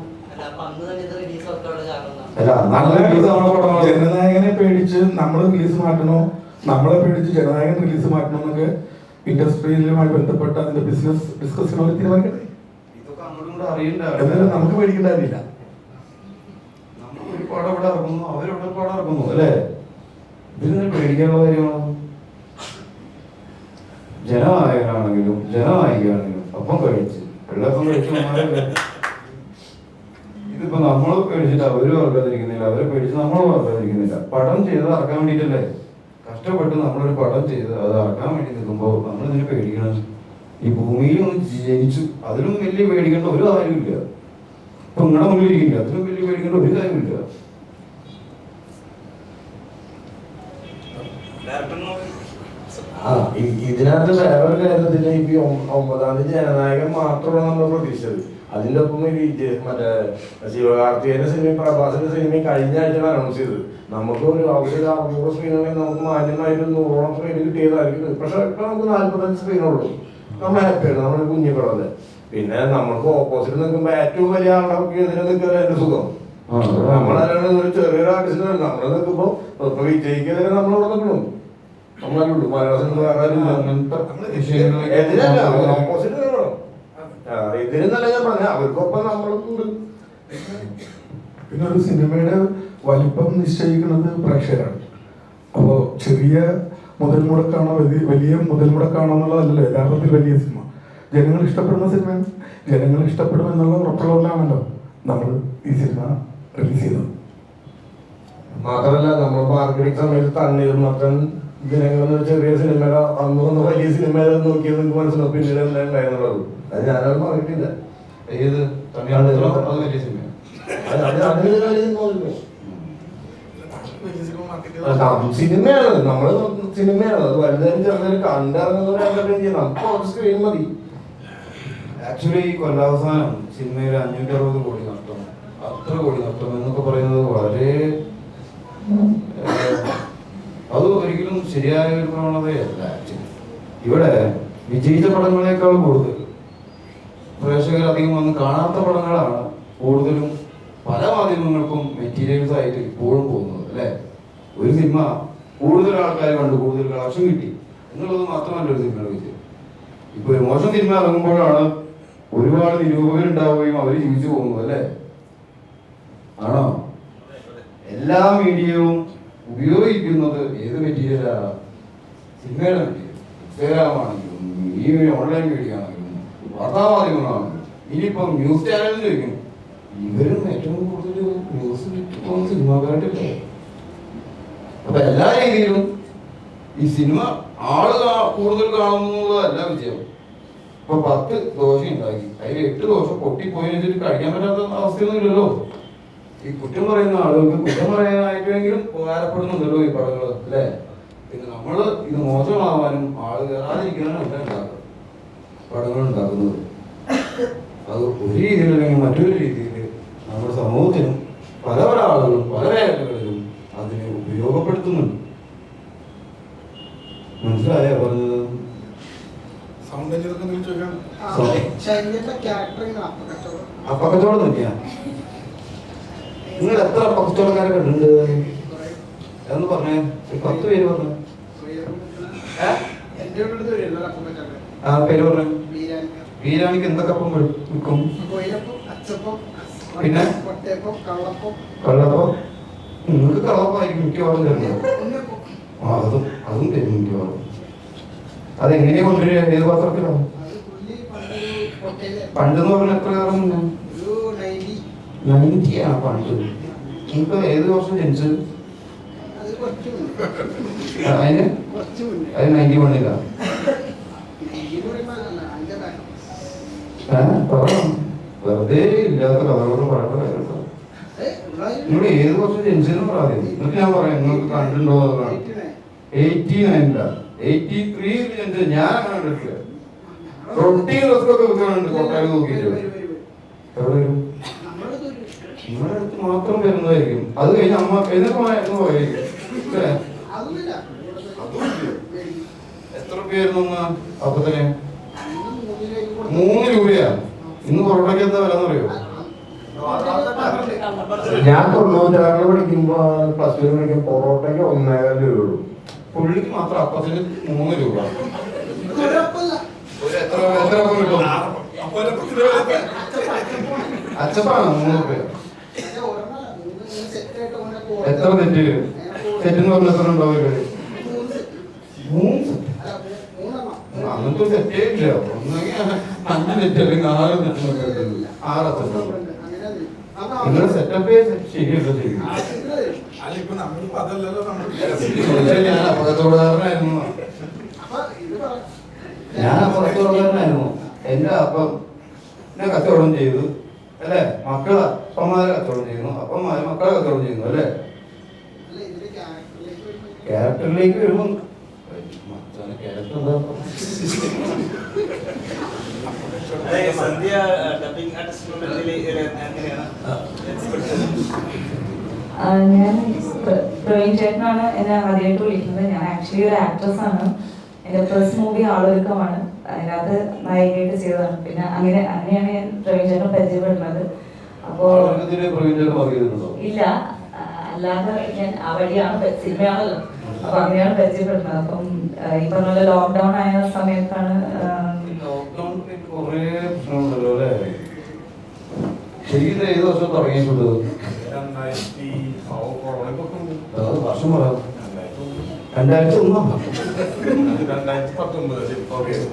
Speaker 1: അല്ല നല്ല റിലീസ് ആണോ?
Speaker 2: ജനനായകനെ പേടിച്ച് നമ്മൾ റിലീസ് മാറ്റണോ, നമ്മളെ പേടിച്ച് ജനനായകൻ റിലീസ് മാറ്റണോ എന്നൊക്കെ ഇൻഡസ്ട്രിയിലുമായി ബന്ധപ്പെട്ട് അതിന്റെ ബിസിനസ് ഡിസ്കസ് ചെയ്യണവർ തീരുമാനിക്കട്ടെ.
Speaker 1: ഇതൊക്കെ അങ്ങോട്ടും കൂടെ അറിയണ്ട.
Speaker 2: എന്നാലും നമുക്ക് പേടിക്കേണ്ട കാര്യമില്ല.
Speaker 1: നമ്മൾ ഒരു പടം ഇവിടെ ഇറങ്ങുന്നു, അവരവിടെ ഒരു പടം ഇറങ്ങുന്നു അല്ലേ? ഇതിന് പേടിക്കാനുള്ള കാര്യമാണ്. ജനനായകനാണെങ്കിലും ജനനായികയാണെങ്കിലും അപ്പം കഴിച്ച് വെള്ളപ്പം കഴിച്ച് ഇതിപ്പോ നമ്മൾ പേടിച്ചിട്ട് അവര് വർക്കാതിരിക്കുന്നില്ല, അവരെ പേടിച്ച് നമ്മൾ വർക്കാതിരിക്കുന്നില്ല. പടം ചെയ്ത് ഇറക്കാൻ വേണ്ടിയിട്ടല്ലേ കഷ്ടപ്പെട്ട് നമ്മളൊരു പടം ചെയ്ത് അത് ഇറക്കാൻ വേണ്ടി നിൽക്കുമ്പോൾ നമ്മൾ ഇതിന് പേടിക്കണം. ഈ ഭൂമിയിൽ ഒന്ന് ജനിച്ചു, അതിലും വലിയ പേടിക്കേണ്ട ഒരു കാര്യമില്ല. ഇപ്പൊ നിങ്ങളുടെ മുന്നിൽ ഇരിക്കില്ല, അതിലും വലിയ പേടിക്കേണ്ട ഒരു കാര്യമില്ല.
Speaker 3: ഇതിനകത്ത് വേറൊരു കാര്യത്തില് ഇപ്പൊ 9-ാം തീയതി ജനനായകൻ മാത്രമാണ് നമ്മൾ പ്രതീക്ഷിച്ചത്. അതിന്റെ ഒപ്പം മറ്റേ ശിവകാർത്തികേയന്റെ സിനിമയും പ്രഭാസിന്റെ സിനിമയും കഴിഞ്ഞ ആഴ്ച അനൗൺസ് ചെയ്തത്. നമുക്ക് ഒരു 600 സ്ക്രീനുകളിൽ നമുക്ക് മാന്യമായിട്ട് 100ഓളം സ്ക്രീൻ കിട്ടിയതായിരിക്കും. പക്ഷെ ഇപ്പൊ നമുക്ക് 45 സ്ക്രീനുള്ളൂ. നമ്മൾ ഹാപ്പിയാണ്, നമ്മുടെ കുഞ്ഞിപ്പടല്ലേ. പിന്നെ നമ്മൾക്ക് ഓപ്പോസിറ്റ് നിൽക്കുമ്പോ ഏറ്റവും വലിയ ആളുകൾക്ക് എതിരെ നിൽക്കുക എന്റെ സുഖം. നമ്മളല്ലാണ്ട് ഒരു ചെറിയൊരു ആർട്ടിസ്റ്റ് നമ്മൾ നിൽക്കുമ്പോ ഇപ്പൊ വിജയിക്കെതിരെ നമ്മളിവിടെ നിൽക്കണം. നമ്മളല്ലുള്ളൂ മലയാള സിനിമ എതിരല്ല, ഓപ്പോസിറ്റ് നിൽക്കണം. എതിരെന്നല്ല ഞാൻ പറഞ്ഞ, അവർക്കൊപ്പം നമ്മളുണ്ട്.
Speaker 2: പിന്നെ ഒരു സിനിമയുടെ വലിപ്പം നിശ്ചയിക്കുന്നത് പ്രേക്ഷകരാണ്. അപ്പോൾ ചെറിയ മുതൽ മുടക്കാണോ വലിയ മുതൽ മുടക്കാണോ എന്നുള്ളതല്ലല്ലോ യഥാർത്ഥത്തിൽ വലിയ സിനിമ. ജനങ്ങൾ ഇഷ്ടപ്പെടുന്ന സിനിമ ജനങ്ങൾ ഇഷ്ടപ്പെടുമെന്നുള്ള ഉറപ്പുള്ളവരാണല്ലോ നമ്മൾ ഈ സിനിമ റിലീസ് ചെയ്തത്.
Speaker 3: മാത്രമല്ല നമ്മൾ മാർക്കറ്റിംഗ് സമയത്ത് തണ്ണീർമത്തൻ ദിനങ്ങൾ ചെറിയ സിനിമയുടെ അന്ന് വലിയ സിനിമയിൽ നോക്കിയത് നിങ്ങൾക്ക് മനസ്സിലാവും പിന്നീട് എന്താ ഉണ്ടായിരുന്നുള്ളത്. അത് ഞാനത് പറഞ്ഞിട്ടില്ല.
Speaker 1: ഏത് അത് വലിയ സിനിമ
Speaker 3: സിനിമയാണ്, നമ്മള് സിനിമയാണ്. അത് വലുതായാലും ചെറുതായാലും കണ്ടിറങ്ങുന്നവരെ നമുക്ക് സ്ക്രീൻ മതി.
Speaker 1: ആക്ച്വലി ഈ കൊല്ലാവസാനം സിനിമയിൽ 560 കോടി നഷ്ടം, അത്ര കോടി നഷ്ടം എന്നൊക്കെ പറയുന്നത് വളരെ അത് ഒരിക്കലും ശരിയായ ഒരു പ്രവണതയല്ല. ആക്ച്വലി ഇവിടെ വിജയിച്ച പടങ്ങളെക്കാൾ കൂടുതൽ പ്രേക്ഷകർ അധികം വന്ന് കാണാത്ത പടങ്ങളാണ് കൂടുതലും പല മാധ്യമങ്ങൾക്കും മെറ്റീരിയൽസ് ആയിട്ട് ഇപ്പോഴും പോകുന്നത് അല്ലേ? ഒരു സിനിമ കൂടുതൽ ആൾക്കാർ കണ്ടു, കൂടുതൽ കളക്ഷൻ കിട്ടി എന്നുള്ളത് മാത്രമല്ല ഒരു സിനിമയുടെ വിജയം. ഇപ്പൊ ഒരു മോശം സിനിമ ഇറങ്ങുമ്പോഴാണ് ഒരുപാട് നിരൂപകരുണ്ടാവുകയും അവർ ജീവിച്ചു പോകുന്നത് അല്ലേ? ആണോ? എല്ലാ മീഡിയയും ഉപയോഗിക്കുന്നത് ഏത് മെറ്റീരിയലാണ്? സിനിമയുടെ മെറ്റീരിയൽ. ഇൻസ്റ്റാഗ്രാം ആണെങ്കിലും ഈ ഓൺലൈൻ മീഡിയ ആണെങ്കിലും വാർത്താമാധ്യമങ്ങളാണെങ്കിലും ഇനിയിപ്പം ന്യൂസ് ചാനലിൽ ചോദിക്കും, ഇവരും ഏറ്റവും കൂടുതൽ ന്യൂസ് പോകുന്ന സിനിമാക്കാരായിട്ടല്ലേ? അപ്പൊ എല്ലാ രീതിയിലും ഈ സിനിമ കൂടുതൽ കാണുന്നതല്ല വിജയം. ഇപ്പൊ 10 ദോശ ഉണ്ടാക്കി അതിൽ 8 ദോശ പൊട്ടിപ്പോയി വെച്ചിട്ട് കഴിക്കാൻ പറ്റാത്ത അവസ്ഥയൊന്നും ഇല്ലല്ലോ. ഈ കുറ്റം പറയുന്ന ആളുകൾക്ക് കുറ്റം പറയാനായിട്ടെങ്കിലും ഉപകാരപ്പെടുന്നുണ്ടല്ലോ ഈ പടങ്ങൾ അല്ലേ? പിന്നെ നമ്മള് ഇത് മോശമാവാനും ആള് കയറാതിരിക്കാനും ഒക്കെ ഉണ്ടാക്കുക പടങ്ങൾ ഉണ്ടാക്കുന്നത്. അത് ഒരു രീതിയിലല്ലെങ്കിൽ മറ്റൊരു രീതിയിൽ നമ്മുടെ സമൂഹത്തിനും പല പല ആളുകളും പല മേഖലകളിലും അതിനെ ഉപയോഗപ്പെടുത്തുന്നുണ്ട്. മനസ്സിലായോ പറഞ്ഞത്? അപ്പക്കച്ചവടം നോക്കിയാ നിങ്ങൾ എത്ര അപ്പക്കച്ചവടക്കാരെ കണ്ടിട്ടുണ്ട് എന്ന് പറഞ്ഞേ? 10 പേര് പറഞ്ഞു. ആ പേര് പറഞ്ഞു. ബിരിയാണിക്ക് എന്തൊക്കെ അപ്പം വിൽക്കും? പിന്നെ കള്ളപ്പം, നിങ്ങൾക്ക് കളപ്പായിരിക്കും മിക്കവാറും തരുന്നത്. അതും തരും മിക്കവാറും. അതെങ്ങനെയാ കൊണ്ടുവരിക? ഏത് പാത്രത്തിലാണ്? പണ്ടെന്ന് പറഞ്ഞ എത്ര കാലം മുന്നേ? 90 പണ്ട്. ഇപ്പൊ ഏത് വർഷം ജനിച്ചത്? അതിന് 91 വെറുതെ ഇല്ലാത്ത കഥകളോട് പറയേണ്ട കാര്യം. നിങ്ങൾ ഏത് വർഷം ജനിച്ചതെന്ന് പറയാം. എന്നിട്ട് ഞാൻ പറയാം നിങ്ങൾക്ക് കണ്ടിട്ടുണ്ടോ? 89 83 ജനിച്ചത് ഞാൻ അങ്ങനെ കണ്ടിട്ടില്ല. റൊട്ടി ഡ്രസ്സൊക്കെ വെക്കാനുണ്ട് കൊട്ടാരി നോക്കിയിട്ട്. എവിടെ വരും? നിങ്ങളുടെ അടുത്ത് മാത്രം വരുന്നതായിരിക്കും. അത് കഴിഞ്ഞ് അമ്മ എന്നിട്ട് പറയുമായിരിക്കും. എത്ര രൂപയായിരുന്നു അപ്പത്തിന്? 3 രൂപയാ. ഇന്ന് പൊറോട്ടയ്ക്ക് എന്താ വില എന്നറിയോ?
Speaker 3: ഞാൻ 96 പഠിക്കുമ്പോ +2 പഠിക്കുമ്പോ പൊറോട്ടയ്ക്ക് 1.25 രൂപയുള്ളൂ.
Speaker 1: പുള്ളിക്ക് മാത്രം അപ്പത്തിന് 3 രൂപ. എത്ര കിട്ടും? അച്ചപ്പാണ് 3 രൂപ. എത്ര സെറ്റ്? സെറ്റ് എന്ന് പറഞ്ഞ എത്ര ഉണ്ടാവും? 3 സെറ്റ്. അങ്ങനത്തെ സെറ്റേ ഇല്ല. ഒന്നെങ്കിൽ 5 സെറ്റ് അല്ലെങ്കിൽ 6 സെറ്റ്. 6 സെറ്റ്. നിങ്ങളുടെ സെറ്റപ്പേ ശരിയല്ല. ശരി, ഞാൻ അപകടത്തോടുകാരനായിരുന്നു. എന്റെ അപ്പം എന്നെ കച്ചവടം ചെയ്തു അല്ലേ? മക്കളെ അപ്പന്മാരെ കച്ചവടം ചെയ്യുന്നു, അപ്പന്മാര് മക്കളെ കച്ചവടം ചെയ്യുന്നു അല്ലേ? ക്യാരക്ടറിലേക്ക് വരുമ്പോ ക്യാരക്ടർ എന്താ?
Speaker 7: ഞാൻ പ്രവീൺ ചേട്ടനാണ് എന്നെ ആദ്യമായിട്ട് വിളിക്കുന്നത്. ഞാൻ ആക്ച്വലി ഒരു ആക്ട്രസ് ആണ്. എൻ്റെ ഫസ്റ്റ് മൂവി ആളൊരുക്കമാണ്. അതിനകത്ത് നായികയായിട്ട് ചെയ്തതാണ്. പിന്നെ അങ്ങനെയാണ് ഞാൻ പ്രവീൺ ചേട്ടനെ പരിചയപ്പെടുന്നത്. അപ്പോൾ ഇല്ല, അല്ലാതെ ഞാൻ ആ വഴിയാണ്, സിനിമയാണല്ലോ, അപ്പൊ അങ്ങനെയാണ് പരിചയപ്പെടുന്നത്. അപ്പം ഈ പറഞ്ഞ ലോക്ക്ഡൗൺ ആയ സമയത്താണ്.
Speaker 1: കുറേ പ്രശ്നമുണ്ടല്ലോ അല്ലേ? ശരിക്കും ഏത് വർഷം തുടങ്ങിയിട്ടുണ്ട്? വർഷം പറയാം. 2001.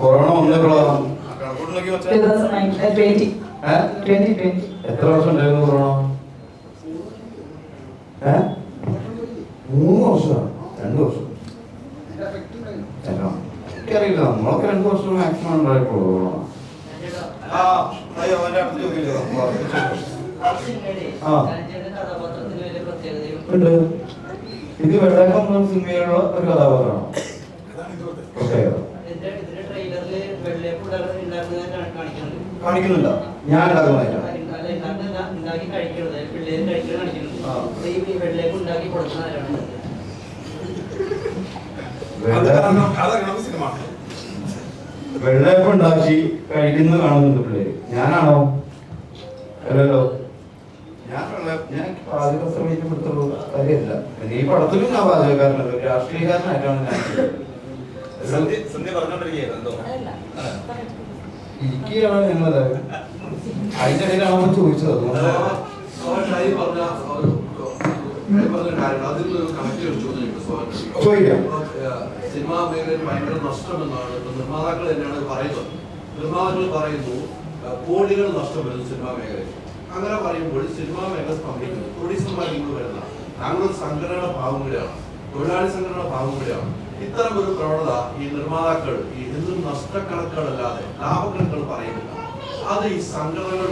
Speaker 1: കൊറോണ വന്നപ്പോഴാണ്.
Speaker 7: 2020.
Speaker 1: എത്ര വർഷം ഉണ്ടായിരുന്നു കൊറോണ? 3 വർഷമാണ്. 2 വർഷം എനിക്കറിയില്ല. നമ്മളൊക്കെ 2 വർഷം മാക്സിമം ഉണ്ടായിട്ടുള്ളൂ കൊറോണ. ഉണ്ട്. ഇത് വെള്ളക്കം സിനിമയിലുള്ള ഒരു കഥാപാത്രമാണ്. കാണിക്കുന്നുണ്ടോ? ഞാൻ ഉണ്ടാക്കുന്നതായിട്ടാണ്. വെള്ളയപ്പം ഉണ്ടാക്കി കഴിക്കുന്നത് കാണുന്നുണ്ട് പിള്ളേര്. ഞാനാണോ? അല്ലല്ലോ. ഞാൻ പാചക ശ്രമിക്കപ്പെടുത്തുള്ളൂ കാര്യമില്ല. പിന്നെ ഈ പടത്തിലും ഞാൻ പാചകക്കാരനല്ലോ, രാഷ്ട്രീയക്കാരനായിട്ടാണ് ഞാൻ ഇരിക്കുകയാണ് ഞങ്ങളത്. അതിന്റെ ഇടയിലാണ് ചോദിച്ചത്. ചോദിക്കാം.
Speaker 8: സിനിമാ മേഖലയിൽ ഭയങ്കര നഷ്ടമെന്നാണ് നിർമ്മാതാക്കൾ തന്നെയാണ് പറയുന്നത്. നിർമ്മാതാക്കൾ പറയുന്നു കോടികൾ നഷ്ടം വരുന്നു സിനിമാ മേഖലയിൽ. അങ്ങനെ പറയുമ്പോൾ സിനിമാ മേഖല സ്പന്ദിക്കുന്നു. പ്രൊഡ്യൂസർമാർ ഇങ്ങ് വരുന്ന ഞങ്ങൾ സംഘടനയുടെ ഭാഗം കൂടിയാണ്, തൊഴിലാളി സംഘടനയുടെ ഭാഗം കൂടിയാണ്. ഇത്തരം ഒരു പ്രവണത ഈ നിർമ്മാതാക്കൾ ഈ എന്നും നഷ്ടക്കണക്കുകളല്ലാതെ ലാഭക്കണക്കുകൾ പറയുന്നില്ല. അത് ഈ സംഘടനകൾ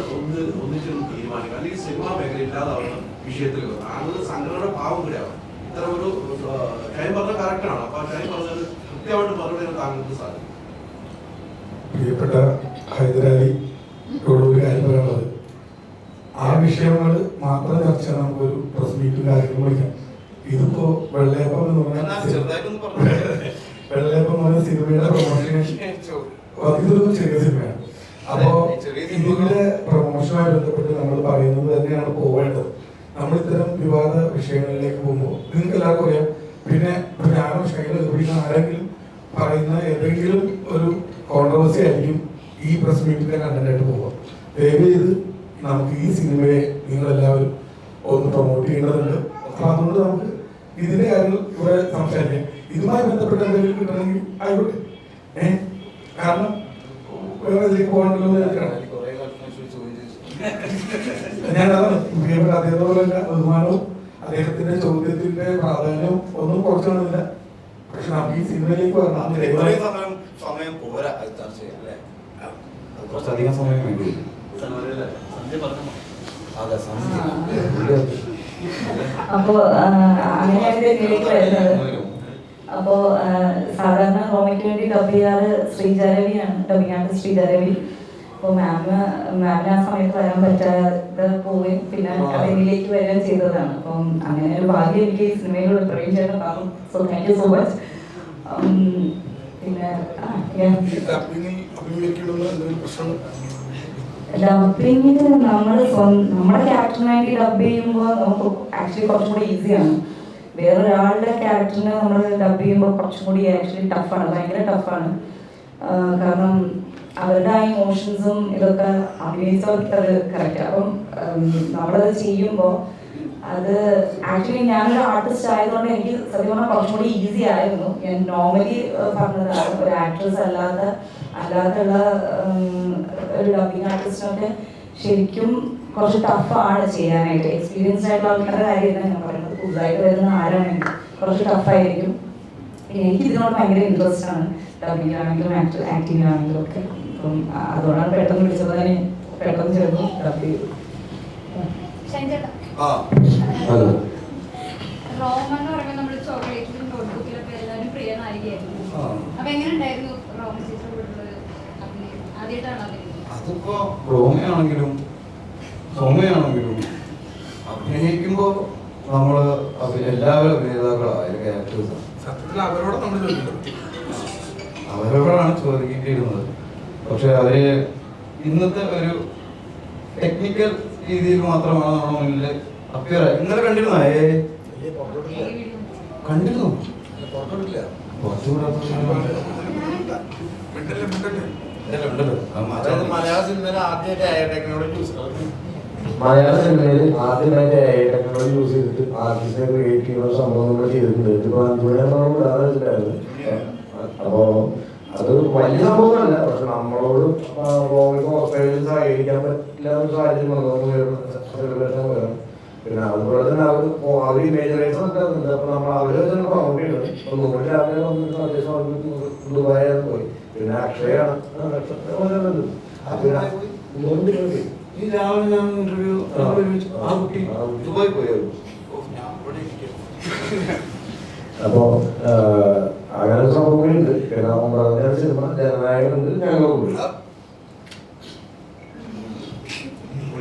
Speaker 8: ഒന്നിച്ചിരുന്ന് തീരുമാനിക്കുക, അല്ലെങ്കിൽ സിനിമാ മേഖല ഇല്ലാതാവുന്ന വിഷയത്തിൽ അങ്ങനെ സംഘടനയുടെ ഭാഗം കൂടിയാണ്. ഇത്തരം ഒരു ഷൈൻ പറഞ്ഞ കറക്റ്റാണ്. അപ്പൊ ഷൈൻ പറഞ്ഞത് കൃത്യമായിട്ട് മറുപടി താങ്കൾക്ക് സാധിക്കും.
Speaker 2: പ്രിയപ്പെട്ട ഹൈദരാലിയോട് ഒരു കാര്യം പറയാനുള്ളത്, ആ വിഷയങ്ങൾ മാത്രം ചർച്ച നമുക്കൊരു പ്രസ് മീറ്റും കാര്യങ്ങളും വിളിക്കാം. ഇതിപ്പോ വെള്ളയപ്പം എന്ന് പറഞ്ഞാൽ വെള്ളയപ്പം എന്ന് പറഞ്ഞ സിനിമയുടെ പ്രൊമോഷൻ, ഇതൊരു ചെറിയ സിനിമയാണ്. അപ്പോ ഇതിന്റെ പ്രൊമോഷനുമായി ബന്ധപ്പെട്ട് നമ്മൾ പറയുന്നത് തന്നെയാണ് പോവേണ്ടത്. നമ്മൾ ഇത്തരം വിവാദ വിഷയങ്ങളിലേക്ക് പോകുമ്പോൾ നിങ്ങൾക്ക് എല്ലാവർക്കും അറിയാം. പിന്നെ ഞാനോ ഷൈലോ എവിടെയും ആരെങ്കിലും പറയുന്ന ഏതെങ്കിലും ഒരു കോൺട്രവേഴ്സി ആയിരിക്കും ഈ പ്രസ് മീറ്റിന്റെ കണ്ടന്റായിട്ട് പോവുക. ദയവ് ചെയ്ത് നമുക്ക് ഈ സിനിമയെ നിങ്ങളെല്ലാവരും ഒന്ന് പ്രൊമോട്ട് ചെയ്യേണ്ടതുണ്ട്. അപ്പൊ അതുകൊണ്ട് നമുക്ക് ഇതിന്റെ കാര്യങ്ങൾ ഇവിടെ സംസാരിക്കാം. ഇതുമായി ബന്ധപ്പെട്ട എന്തെങ്കിലും കിട്ടണമെങ്കിൽ ആയിക്കോട്ടെ. കാരണം വേറെ ഇതിലേക്ക് പോകണ്ടല്ലോ എന്ന് വിചാരിച്ചാണ് ഞാൻ. അതാണ് പ്രിയപ്പെട്ട അതേപോലെ തന്നെ ബഹുമാനവും അദ്ദേഹത്തിന്റെ ചോദ്യത്തിന്റെ പ്രാധാന്യവും ഒന്നും കുറച്ചൊന്നുമില്ല. പക്ഷെ നമുക്ക് ഈ സിനിമയിലേക്ക് വരണം.
Speaker 1: സമയം പോരാ ചർച്ച ചെയ്യാം അല്ലേ? കുറച്ചധികം സമയം വേണ്ടി വരും. അതെ,
Speaker 7: അപ്പോ അങ്ങനെയാണ് ഇതിലേക്ക് വരുന്നത്. അപ്പോ സാധാരണ റോമയ്ക്ക് വേണ്ടി ഡബ് ചെയ്യാറ് ശ്രീജാരവിയാണ്, ഡബിങ് ആർട്ടിസ്റ്റ് ശ്രീജാരവി. അപ്പോൾ മാമിന് ആ സമയത്ത് വരാൻ പറ്റാതെ പോവുകയും പിന്നെ അതിലേക്ക് വരികയും ചെയ്തതാണ്. അപ്പം അങ്ങനെ ഒരു ഭാഗ്യം എനിക്ക് ഈ സിനിമയിലൂടെ പ്രവീൺ ചേട്ടൻ തന്നു. So thank you so much. പിന്നെ ഡബിങ്ങിന് നമ്മുടെ ക്യാരക്ടറിന് വേണ്ടി ഡബ് ചെയ്യുമ്പോൾ നമുക്ക് ആക്ച്വലി കുറച്ചും കൂടി ഈസിയാണ്. വേറൊരാളുടെ ക്യാരക്ടറിനെ നമ്മൾ ഡബ് ചെയ്യുമ്പോൾ കുറച്ചും കൂടി ആക്ച്വലി ടഫാണ്, ഭയങ്കര ടഫാണ്. കാരണം അവരുടെ ആ ഇമോഷൻസും ഇതൊക്കെ അഭിനയിച്ചവർക്ക് അത് കറക്റ്റ്. അപ്പം നമ്മളത് ചെയ്യുമ്പോൾ അത് ആക്ച്വലി ഞാനൊരു ആർട്ടിസ്റ്റ് ആയതുകൊണ്ട് എനിക്ക് സത്യം പറഞ്ഞാൽ കുറച്ചും കൂടി ഈസി ആയിരുന്നു. ഞാൻ നോർമലി പറഞ്ഞതാണ്, ഒരു ആക്ട്രസ് അല്ലാതെയുള്ള ഒരു ഡബിങ് ആർട്ടിസ്റ്റിനൊക്കെ ശരിക്കും കുറച്ച് ടഫാണ് ചെയ്യാനായിട്ട്. എക്സ്പീരിയൻസ്ഡ് ആയിട്ടുള്ള ആൾക്കാരുടെ കാര്യമാണ് ഞാൻ പറയുന്നത്. പുതുതായിട്ട് വരുന്ന ആരാണെങ്കിലും കുറച്ച് ടഫായിരിക്കും. പിന്നെ എനിക്ക് ഇതിനോട് ഭയങ്കര ഇൻട്രസ്റ്റ് ആണ്, ഡബിങ്ങിലാണെങ്കിലും ആക്ടിങ്ങിലാണെങ്കിലും ഒക്കെ. അപ്പം അതുകൊണ്ടാണ് പെട്ടെന്ന് വിളിച്ചത്, തന്നെ പെട്ടെന്ന് ചേർന്ന് ഡബ് ചെയ്തു.
Speaker 9: റോമൻ എന്ന് പറയുമ്പോൾ നമ്മൾ ചോക്ലേറ്റിലും നോട്ട്ബുക്കിലൊക്കെ എല്ലാവരും പ്രിയ നായികയായിരുന്നു. അപ്പൊ എങ്ങനെ ഉണ്ടായിരുന്നു റോമൻ ചേച്ചിയോടുള്ള അഭിനയം? ആദ്യമായിട്ടാണ് അഭിനയിക്കുന്നത്?
Speaker 1: അതിപ്പോ റോമയാണെങ്കിലും സോമയാണെങ്കിലും അഭിനയിക്കുമ്പോ നമ്മള് എല്ലാവരും അഭിനേതാക്കളായ ക്യാരക്ടേഴ്സാണ്.
Speaker 2: സത്യത്തിൽ അവരോടാണ്
Speaker 1: ചോദിക്കേണ്ടിയിരുന്നത്. പക്ഷെ അവര് ഇന്നത്തെ ഒരു ടെക്നിക്കൽ രീതിയിൽ മാത്രമാണ് നമ്മുടെ മുന്നിൽ അപ്പിയർ. ഇന്നലെ കണ്ടിരുന്നോ? കണ്ടിരുന്നു.
Speaker 3: മലയാള സിനിമയിൽ ആദ്യമായിട്ട് ടെക്നോളജി യൂസ് ചെയ്തിട്ട് ആർട്ടിസ്റ്റിനെ ക്രിയേറ്റ് ചെയ്യുന്ന സംഭവം നമ്മൾ ചെയ്തിട്ടുണ്ട്. ഇതിപ്പോ 5 മണിയാകുമ്പോൾ അപ്പോ അത് വലിയ സംഭവമല്ല. പക്ഷെ നമ്മളോട് ഓസ്ട്രേലിയയിൽ സഹകരിക്കാൻ പറ്റില്ല ഒരു സാഹചര്യം വരണം. പിന്നെ അതുപോലെ തന്നെ അവർ ഇമേജറൈസ് ഉണ്ടാകുന്നുണ്ട്. അപ്പൊ നമ്മൾ അവര് തന്നെ പ്രൊമോട്ട് ചെയ്യുന്നത്. ഇപ്പൊ 100 രാവിലെ വന്നിട്ട് അത്യാവശ്യം ദുബായാണ് പോയി. പിന്നെ അക്ഷയാണ്
Speaker 1: ഈ രാവിലെ ഞാൻ ഇന്റർവ്യൂ ആ കുട്ടി ദുബായി പോയായിരുന്നു.
Speaker 3: അപ്പോ അങ്ങനെ സംഭവങ്ങളുണ്ട്. പിന്നെ 9 സിനിമ ജനനായകനുണ്ട്, ഞങ്ങളുണ്ട്.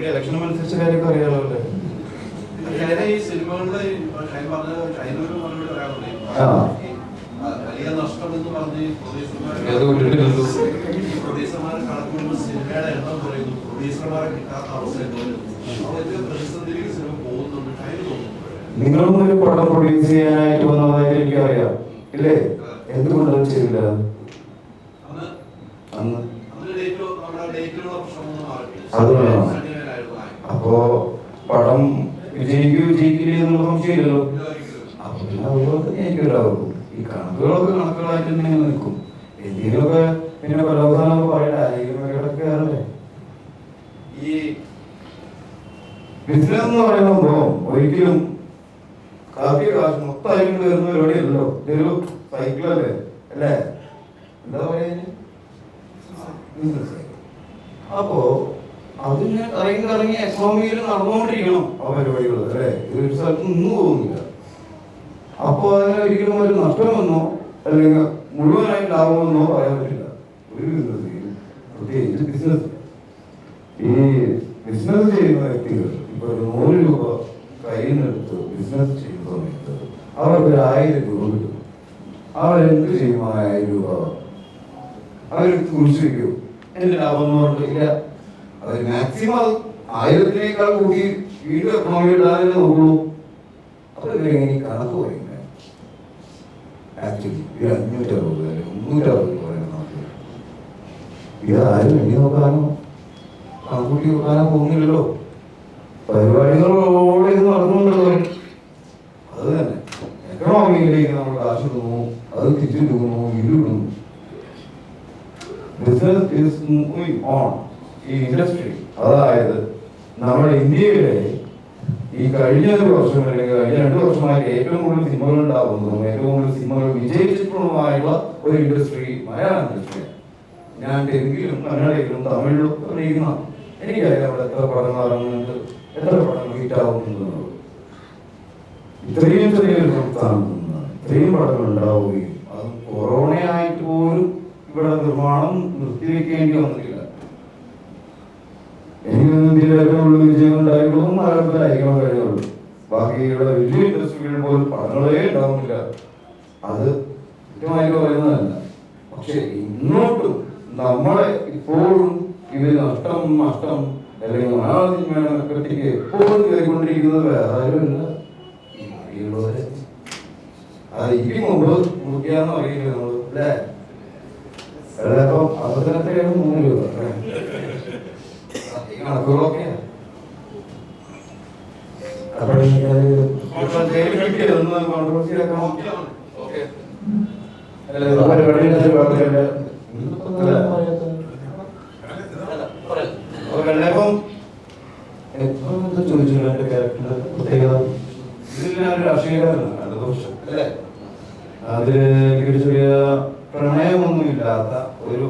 Speaker 1: ഇലക്ഷൻ അനുസരിച്ച കാര്യമൊക്കെ അറിയാലോ അല്ലേ?
Speaker 8: ഈ സിനിമകളിലെ വലിയ നഷ്ടം എന്ന് പറഞ്ഞ് പ്രൊഡ്യൂസർമാരെ കണക്കുമ്പോൾ സിനിമയുടെ എണ്ണം കുറയുന്നു, പ്രൊഡ്യൂസർമാരെ കിട്ടാത്ത അവസ്ഥ പ്രതിസന്ധിയിലേക്ക് സിനിമ പോകുന്നുണ്ട്. ഷൈന് തോന്നുന്നു
Speaker 1: നിങ്ങളൊന്നും ഒരു പടം പ്രൊഡ്യൂസ് ചെയ്യാനായിട്ട് വന്നതായിട്ട് എനിക്കറിയാം ഇല്ലേ? എന്തുകൊണ്ടത് ചെയ്തില്ല? അപ്പോ പടം വിജയിക്കില്ലേ എന്നുള്ള സംശയമില്ലല്ലോ. അപ്പൊ പിന്നെ അതുപോലെ എനിക്കുണ്ടാവുള്ളൂ. ഈ കണക്കുകളൊക്കെ കണക്കുകളായിട്ട് ഇങ്ങനെ നിൽക്കും. എന്തെങ്കിലുമൊക്കെ പിന്നെ പരവസാനം പറയട്ടെ, ആരെങ്കിലുമൊക്കെ. ഈ ബിസിനസ് എന്ന് പറയുമ്പോ ഒരിക്കലും കാശ് മൊത്തമായിട്ട് വരുന്ന പരിപാടിയല്ലോ. ഇതൊരു സൈക്കിളല്ലേ അല്ലേ? എന്താ പറയുന്നത്? അപ്പോ അതിന് ഇറങ്ങി എക്കണോമിയിൽ നടന്നുകൊണ്ടിരിക്കണം ആ പരിപാടികൾ അല്ലേ? ഇതൊരു സ്ഥലത്ത് നിന്നു പോകുന്നില്ല. അപ്പോ അതിന് ഒരിക്കലും ഒരു നഷ്ടം വന്നോ അല്ലെങ്കിൽ മുഴുവനായി ലാഭമെന്നോ പറയാൻ പറ്റില്ല ഒരു ബിസിനസ്. പ്രത്യേകിച്ച് ബിസിനസ്, ഈ ബിസിനസ് ചെയ്യുന്ന വ്യക്തികൾ ഇപ്പൊ 100 രൂപ കയ്യിൽ നിന്നെടുത്ത് ബിസിനസ് ചെയ്യുന്ന സമയത്ത് അവർക്ക് 1000 രൂപ കിട്ടും. അവരെന്ത് ചെയ്യും? 1000 രൂപ അവരെടുത്ത് കുറിച്ച് വയ്ക്കും. എന്റെ ലാഭം എന്ന് പറഞ്ഞിട്ടില്ല. അവർ മാക്സിമം 1000-നേക്കാൾ കൂടി വീണ്ടും എക്കണോമി ഇടാനേ നോക്കുള്ളൂ. അപ്പൊ ഇവരെങ്ങനെ കണക്ക് പറയുന്നത്? ആക്ച്വലി ഇത് 560 അല്ലെങ്കിൽ 360 പറയുന്ന നാട്ടിൽ ഇതാരും എണ്ണി നോക്കാനോ കണക്കൂട്ടി നോക്കാനോ പോകുന്നില്ലല്ലോ. പരിപാടികളോടെ ഇത് നടന്നുകൊണ്ടല്ലോ. കാശിടുന്നു, അത് തിരിച്ചെടുക്കുന്നു, ഇരുടുന്നു. Business is moving on. ഈ ഇൻഡസ്ട്രി, അതായത് നമ്മുടെ ഇന്ത്യയിലെ ഈ കഴിഞ്ഞ ഒരു വർഷം അല്ലെങ്കിൽ കഴിഞ്ഞ 2 വർഷമായിട്ട് ഏറ്റവും കൂടുതൽ സിനിമകൾ ഉണ്ടാകുന്നതും ഏറ്റവും കൂടുതൽ സിനിമകൾ വിജയിച്ചിട്ടുള്ളതുമായിട്ടുള്ള ഒരു ഇൻഡസ്ട്രി മലയാളം ഇൻഡസ്ട്രിയാണ്. ഞാൻ തെലുങ്കിലും കന്നഡയിലും തമിഴിലും അഭിനയിക്കുന്ന എനിക്കറിയാം അവിടെ എത്ര പടങ്ങൾ ഇറങ്ങുന്നുണ്ട്, എത്ര പടങ്ങൾ ഹിറ്റാവുന്നുണ്ട്. ഇത്രയും ചെറിയൊരു സംസ്ഥാനത്ത് നിന്ന് ഇത്രയും പടങ്ങൾ ഉണ്ടാവുകയും അത് കൊറോണയായിട്ട് പോലും ഇവിടെ നിർമ്മാണം നിർത്തിവെക്കേണ്ടി വന്നിട്ടില്ല. എനിക്ക് ഇന്ത്യയിലെ ഏറ്റവും കൂടുതൽ വിജയം ഉണ്ടായിട്ടുള്ളൂ മലയാളത്തിലായിരിക്കണം കഴിയുള്ളൂ. ബാക്കി ഇവിടെ വലിയ ഇൻഡസ്ട്രികളിൽ പോലും പടങ്ങളേ ഉണ്ടാവുന്നില്ല. അത് കൃത്യമായിട്ട് പറയുന്നതല്ല. പക്ഷെ ഇങ്ങോട്ടും നമ്മളെ ഇപ്പോഴും ഇത് നഷ്ടം അല്ലെങ്കിൽ മലയാള സിനിമയുടെ നഷ്ടത്തിലേക്ക് എപ്പോഴും കയറിക്കൊണ്ടിരിക്കുന്നത് വേറെ ആരുമില്ല, ഈയുള്ളവരെ. അത് ഇനി മുമ്പ് മുറിക്കാന്ന് അറിയില്ല നമ്മള് അല്ലേ? അപ്പം അവസരത്തിലേക്ക് 3 രൂപ കണക്കുകളൊക്കെയാണ്. ചോദിച്ചില്ല എന്റെ ക്യാരക്ടറിന്റെ പ്രത്യേകത. ഇതിൽ ഞാൻ രാഷ്ട്രീയക്കാരനാണ്, 2 വർഷം അല്ലേ. അതില് എനിക്കൊരു ചെറിയ പ്രണയമൊന്നുമില്ലാത്ത ഒരു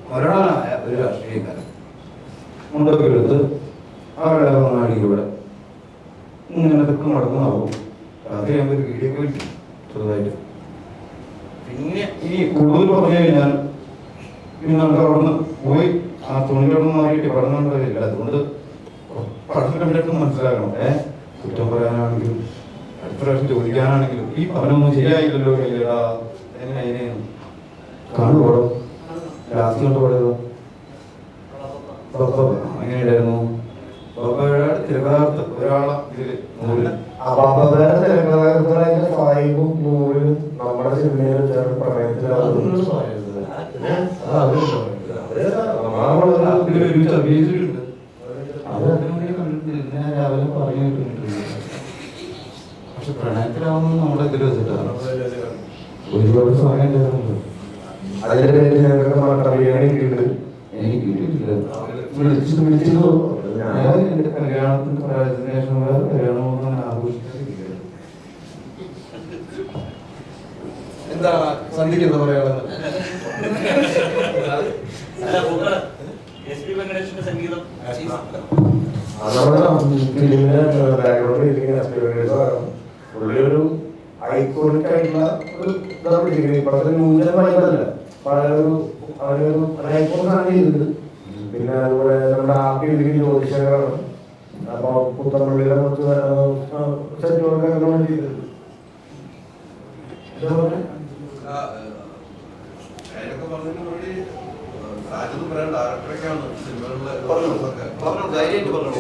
Speaker 1: മരണനായ ഒരു രാഷ്ട്രീയക്കാരൻ. മുണ്ടൊക്കെ എടുത്ത് അവരുടെ നാടിലൂടെ ഇങ്ങനെ തെക്കും മടക്കുന്നാവും. രാത്രി ആകുമ്പോൾ വീഡിയോ പോയി ചെറുതായിട്ട്. പിന്നെ ഈ കൂടുതൽ പറഞ്ഞു കഴിഞ്ഞാൽ പിന്നെ നമുക്ക് അവിടെ നിന്ന് പോയി ആ തുണികളൊന്നും മാറിയിട്ട് പടം കണ്ടതില്ല. അതുകൊണ്ട് പടം കണ്ടിട്ട് മനസ്സിലാക്കണം. കുറ്റം പറയാനാണെങ്കിലും അടുത്ത പ്രാവശ്യം ചോദിക്കാനാണെങ്കിലും ഈ പടമൊന്നും ശരിയായില്ലല്ലോ ഇല്ലടാ എങ്ങനെ അതിനെയും കാണുപോടോ. ലാസ്റ്റ് കൊണ്ട് പോയതോ അങ്ങനെയായിരുന്നു. തിരുവനന്തപുരത്ത് ഒരാളെ ഇതില്
Speaker 3: നമ്മുടെ സിനിമയിൽ
Speaker 1: രാവിലെ പറഞ്ഞു കിട്ടുന്നുണ്ട്. പക്ഷെ പ്രണയത്തിലാവുന്നത് നമ്മുടെ ഇതിൽ വെച്ചിട്ടാണ്. ഒരുപാട് സമയം ഉണ്ടായിരുന്നു.
Speaker 3: അതിന്റെ പേരിൽ ഞങ്ങൾക്ക് ബിരിയാണി കിട്ടിയിട്ടുണ്ട്.
Speaker 1: എനിക്ക് കിട്ടിയിട്ടില്ല. വിളിച്ചിട്ടോ ഞാൻ എന്റെ കല്യാണത്തിന് പ്രായത്തിന് ശേഷം വേറെ കല്യാണമൊന്നും ആഘോഷിക്കാറില്ല.
Speaker 4: എന്താ സന്ധിക്ക് എന്താ പറയാനുള്ളത്?
Speaker 3: ഫിലിമിന്റെ ബാക്ക്ഗ്രൗണ്ട് പുള്ളിയൊരു ഐക്കോണിക് ആയിട്ടുള്ള ഒരു ഇതാണ് പിടിക്കുന്നത്. ഇപ്പോഴത്തെ ന്യൂജൻ വൈബല്ല, പഴയൊരു അവരൊരു ഐക്കോണാണ് ചെയ്തത്. പിന്നെ അതുപോലെ നമ്മുടെ ആദ്യ ജ്യോതിഷകരാണ്. അപ്പൊ പുത്തമ്പള്ളിയുടെ കുറച്ച് സെറ്റുകളൊക്കെ അങ്ങനെ ചെയ്തത്.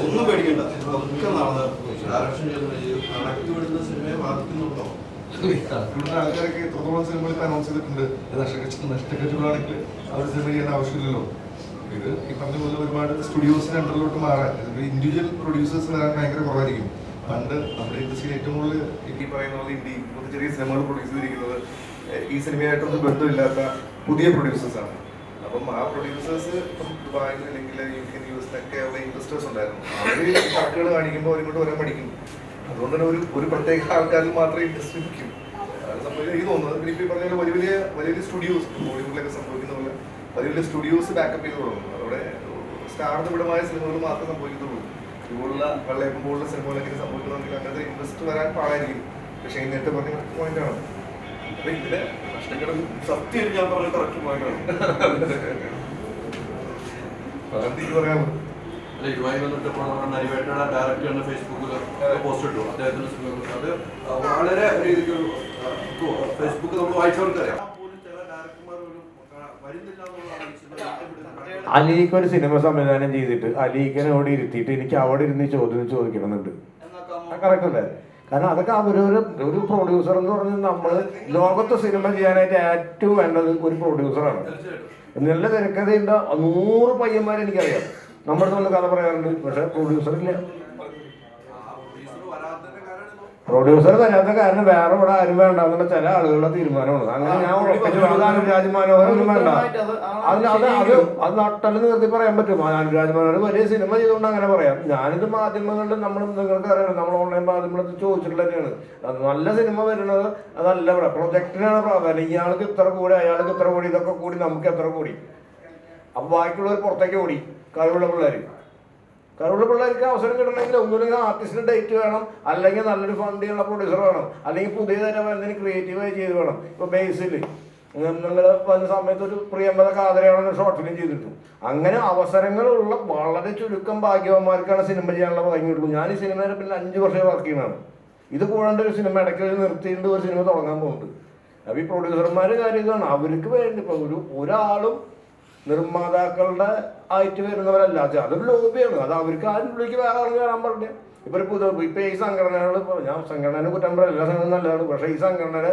Speaker 1: ഒന്നും പേടിക്കണ്ട.
Speaker 6: ആൾക്കാരൊക്കെ എത്രത്തോളം സിനിമകൾ അനൗൺസ് ചെയ്തിട്ടുണ്ട്. നഷ്ടക്കച്ചവടമാണെങ്കിൽ അവർ സിനിമ ചെയ്യേണ്ട ആവശ്യമില്ലല്ലോ. ഇത് ഈ പറഞ്ഞ പോലെ ഒരുപാട് സ്റ്റുഡിയോസിന് അണ്ടറിലോട്ട് മാറാൻ ഇൻഡിവിജ്വൽ പ്രൊഡ്യൂസേഴ്സ് വരാൻ ഭയങ്കര കുറവായിരിക്കും. പണ്ട് നമ്മുടെ ഇൻഡസ്ട്രിയിൽ ഏറ്റവും കൂടുതൽ ഈ പറയുന്ന പോലെ ചെറിയ സിനിമകൾ പ്രൊഡ്യൂസ് ചെയ്തിരിക്കുന്നത് ഈ സിനിമയായിട്ടൊന്നും ബന്ധമില്ലാത്ത പുതിയ പ്രൊഡ്യൂസേഴ്സാണ്. അപ്പം ആ പ്രൊഡ്യൂസേഴ്സ് ഇപ്പം ദുബായിൽ അല്ലെങ്കിൽ UK ന്യൂസിലൊക്കെ ഉള്ള ഇൻവെസ്റ്റേഴ്സ് ഉണ്ടായിരുന്നു. അവർ കണക്കുകൾ കാണിക്കുമ്പോൾ അവരിങ്ങോട്ട് വരാൻ പഠിക്കും. അതുകൊണ്ട് തന്നെ ഒരു പ്രത്യേക ആൾക്കാരിൽ മാത്രമേ ഇൻഡസ്ട്രി നിൽക്കും. അത് സംഭവിക്കുന്നത് എനിക്ക് തോന്നുന്നത്. പിന്നെ ഇപ്പോൾ പറഞ്ഞ പോലെ വലിയ വലിയ സ്റ്റുഡിയോസ് ബോളിവുഡിലൊക്കെ സംഭവിക്കുന്ന പോലെ വലിയ സ്റ്റുഡിയോസ് ബാക്കപ്പ് ചെയ്ത് തുടങ്ങും. അതോടെ സ്റ്റാർഡമിടമായ സിനിമകൾ മാത്രമേ സംഭവിക്കത്തുള്ളൂ. ഇതുപോലുള്ള വെള്ളയപ്പം പോലുള്ള സിനിമകളൊക്കെ സംഭവിക്കണമെങ്കിൽ അങ്ങനത്തെ ഇൻവെസ്റ്റ് വരാൻ പാടായിരിക്കും. പക്ഷേ നേരത്തെ പറഞ്ഞ കറക്റ്റ് പോയിന്റാണ്. അപ്പൊ ഇതിന്റെ നഷ്ടങ്ങൾ സത്യം ഞാൻ പറഞ്ഞ കറക്റ്റ് പോയിന്റാണ്. പറയാമോ?
Speaker 8: ഇതുമായി ബന്ധപ്പെട്ട നരിവേട്ടയുടെ ഡയറക്ടറിന്റെ ഫേസ്ബുക്കിൽ പോസ്റ്റ് ഇട്ടു അദ്ദേഹത്തിന്റെ സിനിമ. അത് വളരെ രീതിക്ക് ഫേസ്ബുക്ക് നമ്മൾ വായിച്ചവർക്കറിയാം.
Speaker 3: അലീക്ക് ഒരു സിനിമ സംവിധാനം ചെയ്തിട്ട് അലീഖിനെ അവിടെ ഇരുത്തിയിട്ട് എനിക്ക് അവിടെ ഇരുന്ന് ചോദ്യം ചോദിക്കണമെന്നുണ്ട്. കറക്റ്റ് അല്ലേ? കാരണം അതൊക്കെ ഒരു പ്രൊഡ്യൂസർ എന്ന് പറഞ്ഞാൽ നമ്മൾ ലോകത്ത് സിനിമ ചെയ്യാനായിട്ട് ഏറ്റവും വേണ്ടത് ഒരു പ്രൊഡ്യൂസറാണ്. നല്ല തിരക്കഥയുണ്ട്. 100 പയ്യന്മാരെ എനിക്കറിയാം. നമ്മുടെ നല്ല കഥ പറയാറുണ്ട്. പക്ഷെ പ്രൊഡ്യൂസർ ഇല്ല. പ്രൊഡ്യൂസർ തരാത്ത കാരണം വേറെ ഇവിടെ ആരും വേണ്ട എന്നുള്ള ചില ആളുകളുടെ തീരുമാനമാണ്. അങ്ങനെ ഞാൻ ഉറപ്പിച്ചു അനുരാജ് മനോഹരൊന്നും വേണ്ട. അത് നട്ടല് നിർത്തി പറയാൻ പറ്റും. അനുരാജ് മനോഹർ വലിയ സിനിമ ചെയ്തുകൊണ്ട് അങ്ങനെ പറയാം. ഞാനിത് മാധ്യമങ്ങളിൽ നമ്മൾ നിങ്ങൾക്ക് അറിയാം, നമ്മൾ ഓൺലൈൻ മാധ്യമങ്ങളിൽ ചോദിച്ചിട്ട് തന്നെയാണ്. നല്ല സിനിമ വരുന്നത് അതല്ല ഇവിടെ പ്രൊജക്ടിനാണ് പ്രാധാന്യം. ഇയാൾക്ക് ഇത്ര കൂടി, അയാൾക്ക് ഇത്ര കൂടി, ഇതൊക്കെ കൂടി നമുക്ക് എത്ര കൂടി. അപ്പൊ ബാക്കിയുള്ളവർ പുറത്തേക്ക് ഓടി. കഴിവുള്ള പിള്ളേർക്ക് അവസരം കിട്ടണമെങ്കിൽ ഒന്നുമില്ലെങ്കിൽ ആർട്ടിസ്റ്റിന് ഡേറ്റ് വേണം, അല്ലെങ്കിൽ നല്ലൊരു ഫണ്ടിയുള്ള പ്രൊഡ്യൂസർ വേണം, അല്ലെങ്കിൽ പുതിയ തരം എന്തെങ്കിലും ക്രിയേറ്റീവായി ചെയ്ത് വേണം. ഇപ്പോൾ ബേസിൽ നിങ്ങൾ വന്ന സമയത്ത് ഒരു പ്രിയമ്പത കാതരയാണെന്ന് ഷോർട്ട് ഫിലിം ചെയ്തിട്ടു. അങ്ങനെ അവസരങ്ങളുള്ള വളരെ ചുരുക്കം ഭാഗ്യവന്മാർക്കാണ് സിനിമ ചെയ്യാനുള്ള ഭംഗിയുള്ളൂ. ഞാൻ ഈ സിനിമയുടെ പിന്നെ 5 വർഷം വർക്ക് ചെയ്യുന്നതാണ്. ഇത് കൂടാണ്ട് ഒരു സിനിമ ഇടയ്ക്ക് നിർത്തിയിട്ട് ഒരു സിനിമ തുടങ്ങാൻ പോകുന്നുണ്ട്. അപ്പോൾ ഈ പ്രൊഡ്യൂസർമാരുടെ കാര്യം ഇതാണ്. അവർക്ക് വേണ്ടി ഇപ്പോൾ ഒരാളും നിർമ്മാതാക്കളുടെ ആയിട്ട് വരുന്നവരല്ല. അതൊരു ലോബിയാണ്. അത് അവർക്ക് ആരും വിളിക്ക് വേറെ ആൾ കയറാൻ പറഞ്ഞേ. ഇപ്പോൾ ഇപ്പോൾ ഈ സംഘടനകൾ, ഞാൻ സംഘടനയെ കുറ്റം പറയാം, എല്ലാ സംഘടന നല്ലതാണ്. പക്ഷേ ഈ സംഘടനയുടെ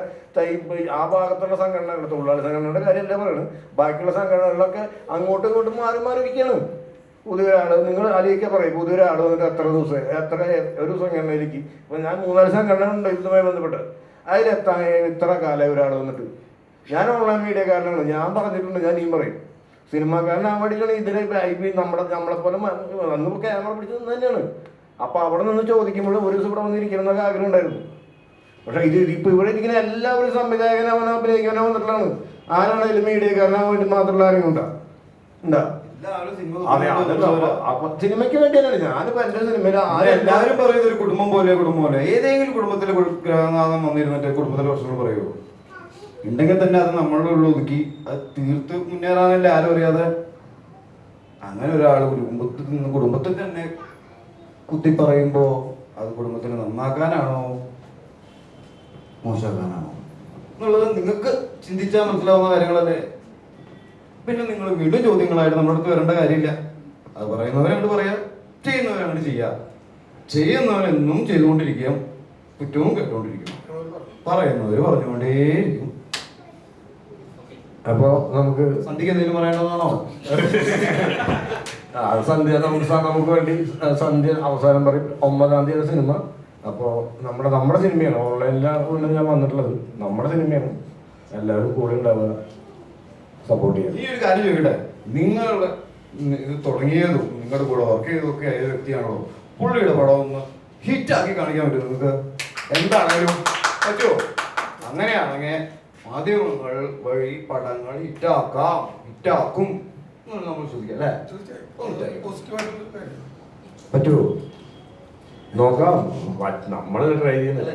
Speaker 3: ആ ഭാഗത്തുള്ള സംഘടനകൾ, തൊഴിലാളി സംഘടനയുടെ കാര്യമല്ല പറയുന്നത്. ബാക്കിയുള്ള സംഘടനകളിലൊക്കെ അങ്ങോട്ടും ഇങ്ങോട്ടും മാറി മാറിയിരിക്കുകയാണ്. പുതിയൊരാൾ നിങ്ങൾ ആലോചിക്കാൻ പറയും, പുതിയൊരാൾ വന്നിട്ട് എത്ര ദിവസം ഒരു സംഘടനയിലേക്ക്. ഇപ്പം ഞാൻ 3-4 സംഘടന ഉണ്ട് ഇതുമായി ബന്ധപ്പെട്ട്. അതിലെത്താൻ ഇത്ര കാലം ഒരാൾ വന്നിട്ട്. ഞാൻ ഓൺലൈൻ മീഡിയക്കാരനാണ്. ഞാൻ പറഞ്ഞിട്ടുണ്ട്, ഞാൻ ഈ പറയും സിനിമാക്കാരനാൻ വേണ്ടിയിട്ടാണ് ഇതിലെ നമ്മളെപ്പോലെ അന്ന് ക്യാമറ പിടിച്ചത് തന്നെയാണ്. അപ്പോൾ അവിടെ നിന്ന് ചോദിക്കുമ്പോൾ ഒരു ദിവസം ഇവിടെ വന്നിരിക്കണമെന്നൊക്കെ ആഗ്രഹം ഉണ്ടായിരുന്നു. പക്ഷേ ഇപ്പോൾ ഇവിടെ ഇരിക്കുന്ന എല്ലാവരും സംവിധായകനാവനോ അഭിനയിക്കാനോ വന്നിട്ടുള്ളതാണ്. ആരാണെങ്കിലും മീഡിയക്കാരനാൻ വേണ്ടി മാത്രമുള്ള ആരെങ്കിലും ഉണ്ടാ അപ്പൊ സിനിമയ്ക്ക് വേണ്ടിയല്ലേ. ഞാനിപ്പോ എന്റെ സിനിമയിൽ
Speaker 1: എല്ലാവരും പറയുന്നത് ഒരു കുടുംബം പോലെ. ഏതെങ്കിലും കുടുംബത്തിലെ ഗ്രഹനാഥം വന്നിരുന്നിട്ട് കുടുംബത്തിലെ പ്രശ്നങ്ങൾ പറയുമോ? ഉണ്ടെങ്കിൽ തന്നെ അത് നമ്മളുടെ ഉള്ളിൽ ഒതുക്കി അത് തീർത്ത് മുന്നേറാനല്ലേ ആരും അറിയാതെ അങ്ങനെ ഒരാൾ കുടുംബത്തിൽ തന്നെ കുത്തി പറയുമ്പോൾ അത് കുടുംബത്തിനെ നന്നാക്കാനാണോ മോശമാക്കാനാണോ എന്നുള്ളത് നിങ്ങൾക്ക് ചിന്തിച്ചാൽ മനസ്സിലാവുന്ന കാര്യങ്ങളല്ലേ. പിന്നെ നിങ്ങൾ വീണ്ടും ചോദ്യങ്ങളായിട്ട് നമ്മുടെ അടുത്ത് വരേണ്ട കാര്യമില്ല. അത് പറയുന്നവരങ്ങോട്ട് പറയാം, ചെയ്യുന്നവരങ്ങോട്ട് ചെയ്യാം. ചെയ്യുന്നവരെന്നും ചെയ്തുകൊണ്ടിരിക്കുക, കുറ്റവും കേട്ടുകൊണ്ടിരിക്കണം, പറയുന്നവർ പറഞ്ഞുകൊണ്ടേയിരിക്കും.
Speaker 3: അപ്പോൾ നമുക്ക്
Speaker 1: സന്ധ്യക്ക് എന്തെങ്കിലും പറയേണ്ടതാണോ?
Speaker 3: നമുക്ക് വേണ്ടി സന്ധ്യ അവസാനം പറയും. 9-ാം തീയതി സിനിമ. അപ്പോൾ നമ്മുടെ സിനിമയാണ്. ഓൺലൈനിലാണ് ഞാൻ വന്നിട്ടുള്ളത്. നമ്മുടെ സിനിമയാണ്. എല്ലാവരും കൂടെ ഉണ്ടാവുക, സപ്പോർട്ട് ചെയ്യാം.
Speaker 1: ഈ ഒരു കാര്യം ചോദിക്കട്ടെ, നിങ്ങളുടെ ഇത് തുടങ്ങിയതും നിങ്ങളുടെ കൂടെ വർക്ക് ചെയ്തതൊക്കെ ആയ വ്യക്തിയാണല്ലോ. പുള്ളിയുടെ പടം ഒന്ന് ഹിറ്റാക്കി കാണിക്കാൻ പറ്റും നിങ്ങൾക്ക്? എന്താണെങ്കിലും പറ്റുമോ? അങ്ങനെയാണെങ്കിൽ മാധ്യമങ്ങൾ വഴി പടങ്ങൾ ഹിറ്റാക്കും നമ്മൾ ശ്രദ്ധിക്കാം അല്ലേ?
Speaker 3: പറ്റുമോ? നോക്കാം. നമ്മൾ ട്രൈ ചെയ്യുന്നില്ല.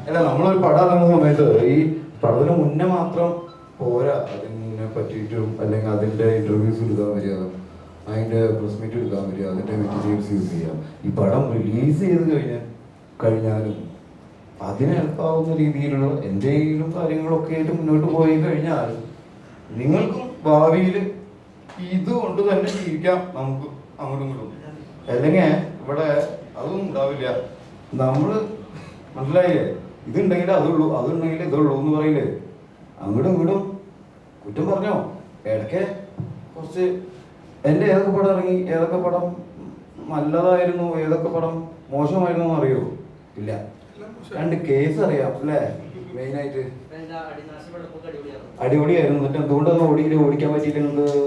Speaker 1: അല്ല, നമ്മളൊരു പടം ഇറങ്ങുന്ന സമയത്ത് ഈ പടത്തിന് മുന്നേ മാത്രം പോരാ അതിനെ പറ്റിയിട്ടും, അല്ലെങ്കിൽ അതിന്റെ ഇന്റർവ്യൂസ് എടുക്കാൻ വരിക, അതിന്റെ പ്രസ് മീറ്റ് എടുക്കാൻ വരിക, അതിന്റെ മെറ്റീരിയൽസ് യൂസ് ചെയ്യാം. ഈ പടം റിലീസ് ചെയ്ത് കഴിഞ്ഞാലും അതിന് എളുപ്പമാവുന്ന രീതിയിലുള്ള എന്തെങ്കിലും കാര്യങ്ങളൊക്കെ ആയിട്ട് മുന്നോട്ട് പോയി കഴിഞ്ഞാൽ നിങ്ങൾക്കും ഭാവിയിൽ ഇതുകൊണ്ട് തന്നെ ജീവിക്കാം. നമുക്ക് അങ്ങോട്ടും ഇങ്ങോട്ടും. അല്ലെങ്കിൽ ഇവിടെ അതൊന്നും ഉണ്ടാവില്ല. നമ്മള് മനസ്സിലായില്ലേ? ഇതുണ്ടെങ്കിൽ അതുള്ളൂ, അതുണ്ടെങ്കിൽ ഇതുള്ളൂ എന്ന് പറയില്ലേ? അങ്ങോട്ടും ഇങ്ങോട്ടും കുറ്റം പറഞ്ഞോ? ഇടയ്ക്ക് കുറച്ച് എൻ്റെ ഏതൊക്കെ പടം ഇറങ്ങി, ഏതൊക്കെ പടം നല്ലതായിരുന്നു, ഏതൊക്കെ പടം മോശമായിരുന്നു എന്ന് അറിയോ? ഇല്ല. 2 കേസ് അറിയാം അല്ലേ? മെയിനായിട്ട് അടിപൊളിയായിരുന്നു. എന്നിട്ട് എന്തുകൊണ്ടൊന്നും ഓടിക്കാൻ പറ്റിയില്ല നിങ്ങൾക്ക്?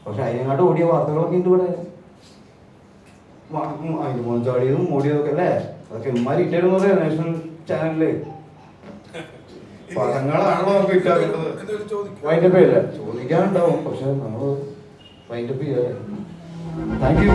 Speaker 1: പക്ഷെ അതിനെക്കാട്ട് ഓടിയ വാർത്തകളൊക്കെ ഉണ്ട് ഇവിടെ. അതിന് മോഞ്ചാടിയതും ഓടിയതൊക്കെ അല്ലേ? അതൊക്കെ ഇമ്മാരി ഇട്ടായിരുന്നു പറയാം നാഷണൽ ചാനലില്. പടങ്ങളാണല്ലോ നമുക്ക് ഇട്ടാക്കേണ്ടത്.
Speaker 3: വൈൻഡപ്പ് ചെയ്യില്ല,
Speaker 1: ചോദിക്കാനുണ്ടാവും, പക്ഷെ നമ്മൾ വൈൻഡപ്പ് ചെയ്യാം. Thank you.